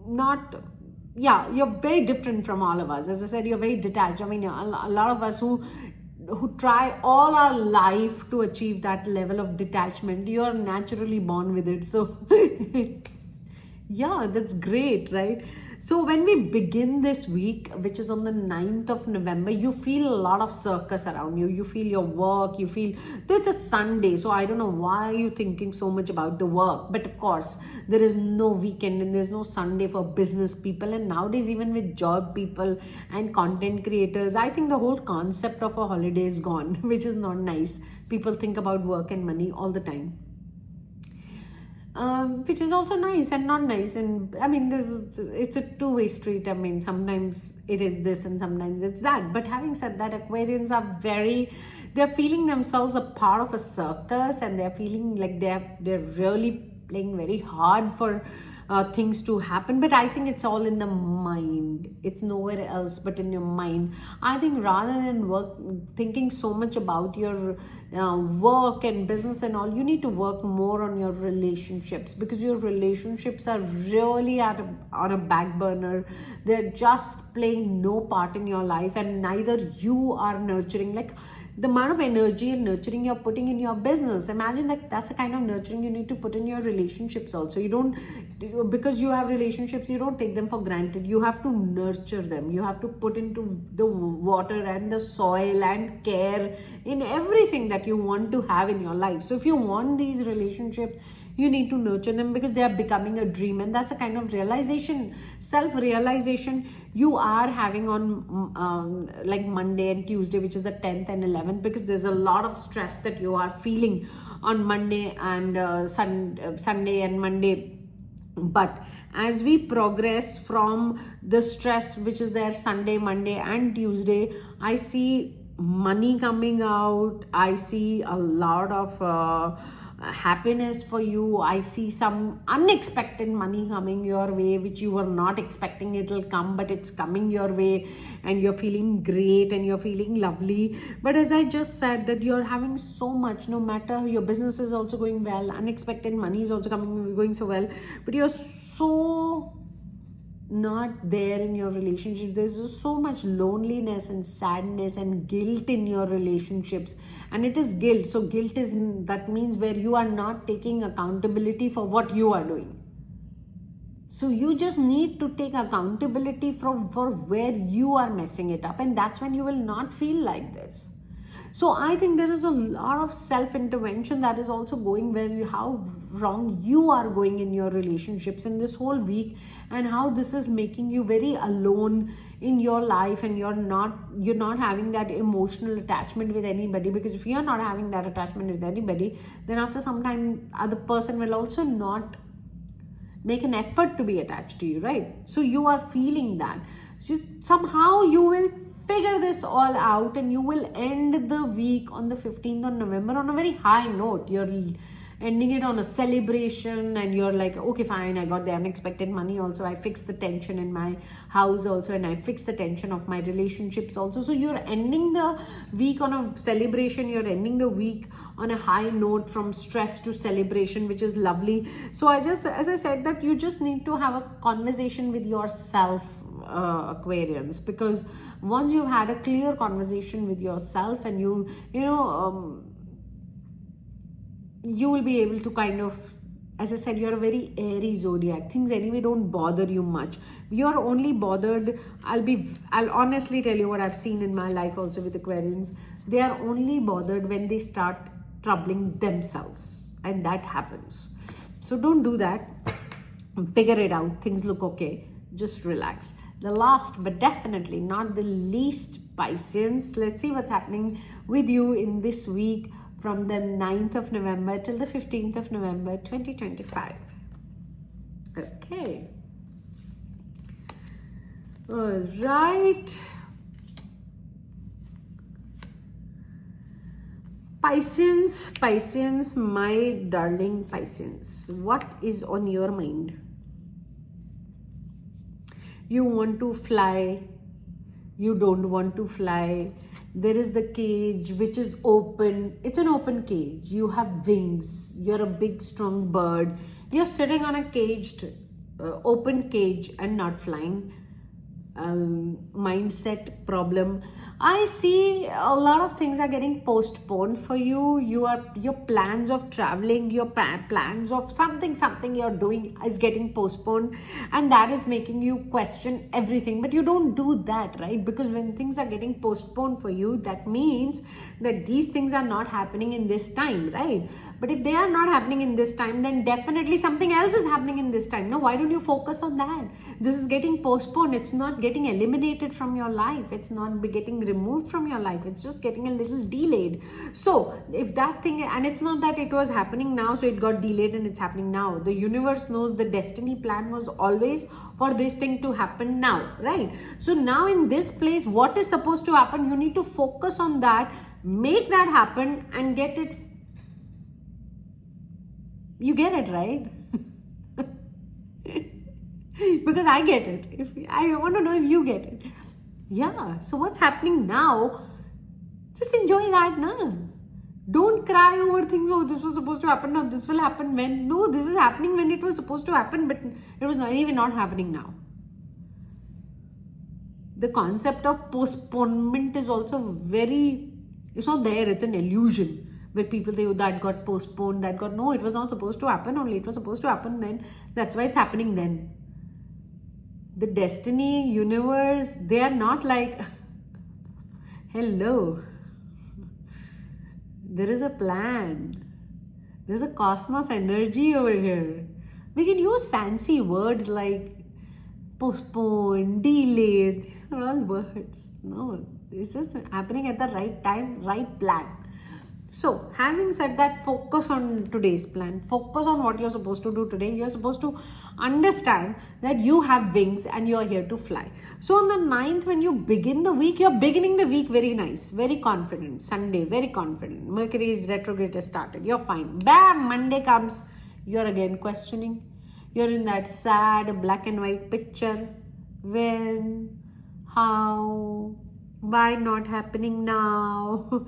not, you're very different from all of us. As I said, you're very detached. I mean, a lot of us who try all our life to achieve that level of detachment, you're naturally born with it. So yeah, that's great, right? So when we begin this week, which is on the 9th of November, you feel a lot of circus around you. You feel your work, you feel, though it's a Sunday, so I don't know why you're thinking so much about the work. But of course, there is no weekend and there's no Sunday for business people. And nowadays, even with job people and content creators, I think the whole concept of a holiday is gone, which is not nice. People think about work and money all the time. Which is also nice and not nice, and I mean it's a two-way street. I mean, sometimes it is this and sometimes it's that. But having said that, Aquarians are they're feeling themselves a part of a circus, and they're feeling like they're really playing very hard for things to happen. But I think it's all in the mind. It's nowhere else but in your mind. I think rather than thinking so much about your work and business and all, you need to work more on your relationships, because your relationships are really on a back burner. They're just playing no part in your life, and neither you are nurturing. Like, the amount of energy and nurturing you're putting in your business, imagine that that's the kind of nurturing you need to put in your relationships also. You don't, because you have relationships, you don't take them for granted. You have to nurture them. You have to put into the water and the soil and care in everything that you want to have in your life. So if you want these relationships, you need to nurture them, because they are becoming a dream. And that's a kind of realization, self-realization you are having on like Monday and Tuesday, which is the 10th and 11th, because there's a lot of stress that you are feeling on Monday and Sunday and Monday. But as we progress from the stress which is there Sunday, Monday and Tuesday, I see money coming out. I see a lot of happiness for you. I see some unexpected money coming your way, which you were not expecting it'll come, but it's coming your way, and you're feeling great and you're feeling lovely. But as I just said, that you're having so much, no matter your business is also going well, unexpected money is also going so well, but you're so not there in your relationship. There's just so much loneliness and sadness and guilt in your relationships, and it is guilt. So guilt that means where you are not taking accountability for what you are doing. So you just need to take accountability for where you are messing it up, and that's when you will not feel like this. So I think there is a lot of self-intervention that is also going, where how wrong you are going in your relationships in this whole week, and how this is making you very alone in your life, and you're not having that emotional attachment with anybody. Because if you're not having that attachment with anybody, then after some time other person will also not make an effort to be attached to you, right? So you are feeling that. So somehow you will figure this all out, and you will end the week on the 15th of November on a very high note. You're ending it on a celebration, and you're like, okay, fine, I got the unexpected money also, I fixed the tension in my house also, and I fixed the tension of my relationships also. So you're ending the week on a celebration. You're ending the week on a high note, from stress to celebration, which is lovely. So as I said, that you just need to have a conversation with yourself, Aquarians, because once you've had a clear conversation with yourself, and you will be able to kind of, as I said, you're a very airy zodiac. Things anyway don't bother you much. You're only bothered, I'll honestly tell you what I've seen in my life also with Aquarians. They are only bothered when they start troubling themselves, and that happens. So don't do that. Figure it out. Things look okay. Just relax. The last but definitely not the least, Pisces, let's see what's happening with you in this week from the 9th of November till the 15th of November 2025. Okay. All right. Pisces, my darling Pisces, what is on your mind? You want to fly, you don't want to fly. There is the cage which is open. It's an open cage. You have wings. You're a big strong bird. You're sitting on a caged, open cage and not flying. Mindset problem. I see a lot of things are getting postponed for you. Your plans of traveling, your plans of something you're doing is getting postponed, and that is making you question everything. But you don't do that, right? Because when things are getting postponed for you, that means that these things are not happening in this time, right? But if they are not happening in this time, then definitely something else is happening in this time. No, why don't you focus on that? This is getting postponed. It's not getting eliminated from your life. It's not getting removed from your life. It's just getting a little delayed. So if that thing, and it's not that it was happening now, so it got delayed and it's happening now. The universe knows the destiny plan was always for this thing to happen now, right? So now in this place, what is supposed to happen? You need to focus on that, make that happen, and get it. You get it, right? Because I get it. If I want to know if you get it. Yeah. So what's happening now? Just enjoy that now. Don't cry over things. Oh, this was supposed to happen now. This will happen when. No, this is happening when it was supposed to happen, but it was not even not happening now. The concept of postponement is also it's not there. It's an illusion. Where people say, oh, that got postponed, no, it was not supposed to happen only. It was supposed to happen then. That's why it's happening then. The destiny, universe, they are not like, hello. There is a plan. There's a cosmos energy over here. We can use fancy words like postponed, delayed. These are all words. No, this is happening at the right time, right plan. So, having said that, focus on today's plan. Focus on what you're supposed to do today. You're supposed to understand that you have wings and you're here to fly. So, on the 9th, when you begin the week, you're beginning the week very nice, very confident. Sunday, very confident. Mercury's retrograde has started. You're fine. Bam! Monday comes. You're again questioning. You're in that sad black and white picture. When? How? Why not happening now?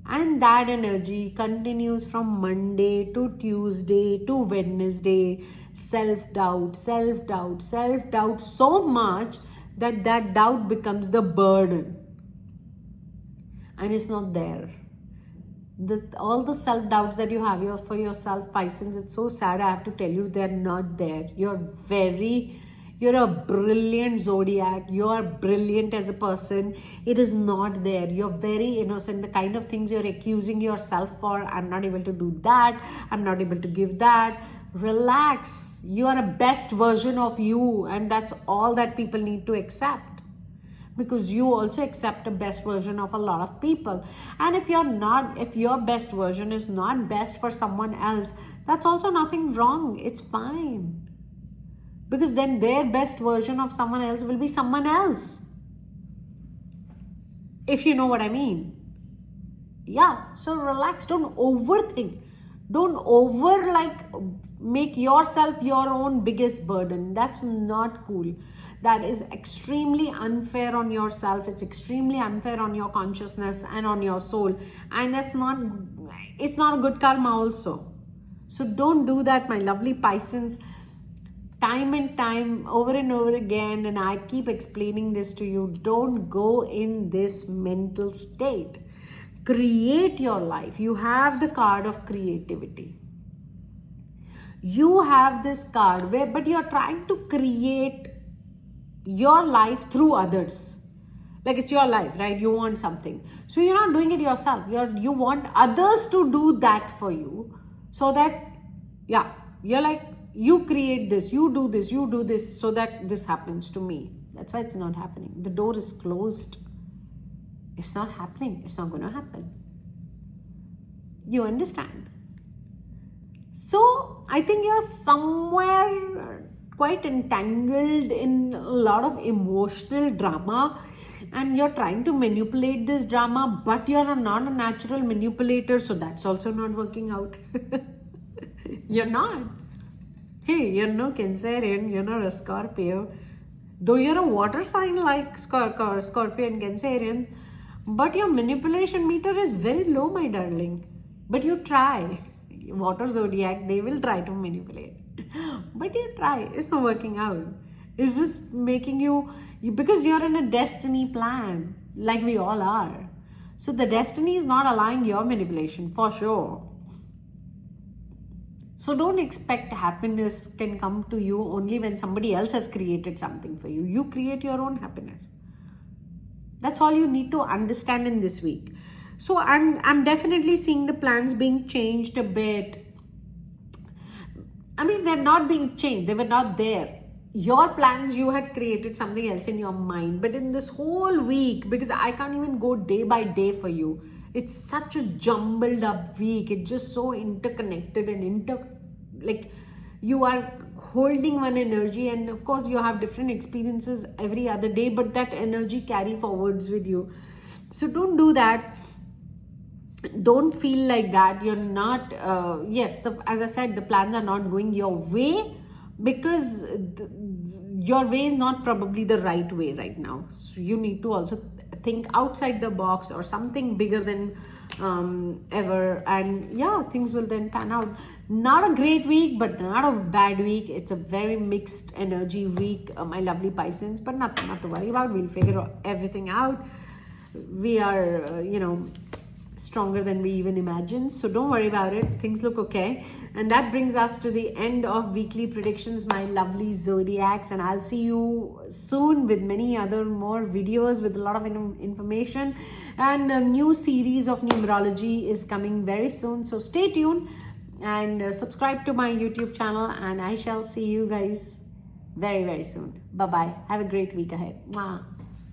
And that energy continues from Monday to Tuesday to Wednesday. Self-doubt, self-doubt, self-doubt so much that doubt becomes the burden. And it's not there. All the self-doubts that you have for yourself, Pisces, it's so sad. I have to tell you, they're not there. You're a brilliant zodiac. You're brilliant as a person. It is not there. You're very innocent. The kind of things you're accusing yourself for, I'm not able to do that. I'm not able to give that. Relax. You are a best version of you. And that's all that people need to accept. Because you also accept a best version of a lot of people. And if your best version is not best for someone else, that's also nothing wrong. It's fine. Because then their best version of someone else will be someone else. If you know what I mean. Yeah, so relax. Don't overthink. Don't make yourself your own biggest burden. That's not cool. That is extremely unfair on yourself. It's extremely unfair on your consciousness and on your soul. And it's not a good karma also. So don't do that, my lovely Pisces. Time and time, over and over again, and I keep explaining this to you, don't go in this mental state. Create your life. You have the card of creativity. You have this card but you're trying to create your life through others. Like it's your life, right? You want something. So you're not doing it yourself. You want others to do that for you. So that, yeah, you're like, you create this, you do this so that this happens to me. That's why it's not happening. The door is closed. It's not happening. It's not going to happen. You understand? So I think you're somewhere quite entangled in a lot of emotional drama, and you're trying to manipulate this drama, but you're not a natural manipulator, so that's also not working out. You're not. Hey, you're no Cancerian, you're not a Scorpio. Though you're a water sign like Scorpio and Cancerian, but your manipulation meter is very low, my darling. But you try. Water zodiac, they will try to manipulate. But you try. It's not working out. Is this making because you're in a destiny plan, like we all are. So the destiny is not allowing your manipulation, for sure. So don't expect happiness can come to you only when somebody else has created something for you. You create your own happiness. That's all you need to understand in this week. So I'm definitely seeing the plans being changed a bit. I mean, they're not being changed. They were not there. Your plans, you had created something else in your mind. But in this whole week, because I can't even go day by day for you, it's such a jumbled up week. It's just so interconnected and like you are holding one energy, and of course you have different experiences every other day, but that energy carry forwards with you. So don't do that. Don't feel like that you're not yes, as I said, the plans are not going your way because your way is not probably the right way right now. So you need to also think outside the box or something bigger than ever, and yeah, things will then pan out. Not a great week, but not a bad week. It's a very mixed energy week, my lovely Pisces, but nothing not to worry about. We'll figure everything out. We are stronger than we even imagined, so don't worry about it. Things look okay. And that brings us to the end of weekly predictions, my lovely zodiacs, and I'll see you soon with many other more videos with a lot of information, and a new series of numerology is coming very soon. So stay tuned and subscribe to my YouTube channel, and I shall see you guys very, very soon. Bye bye. Have a great week ahead. Mwah.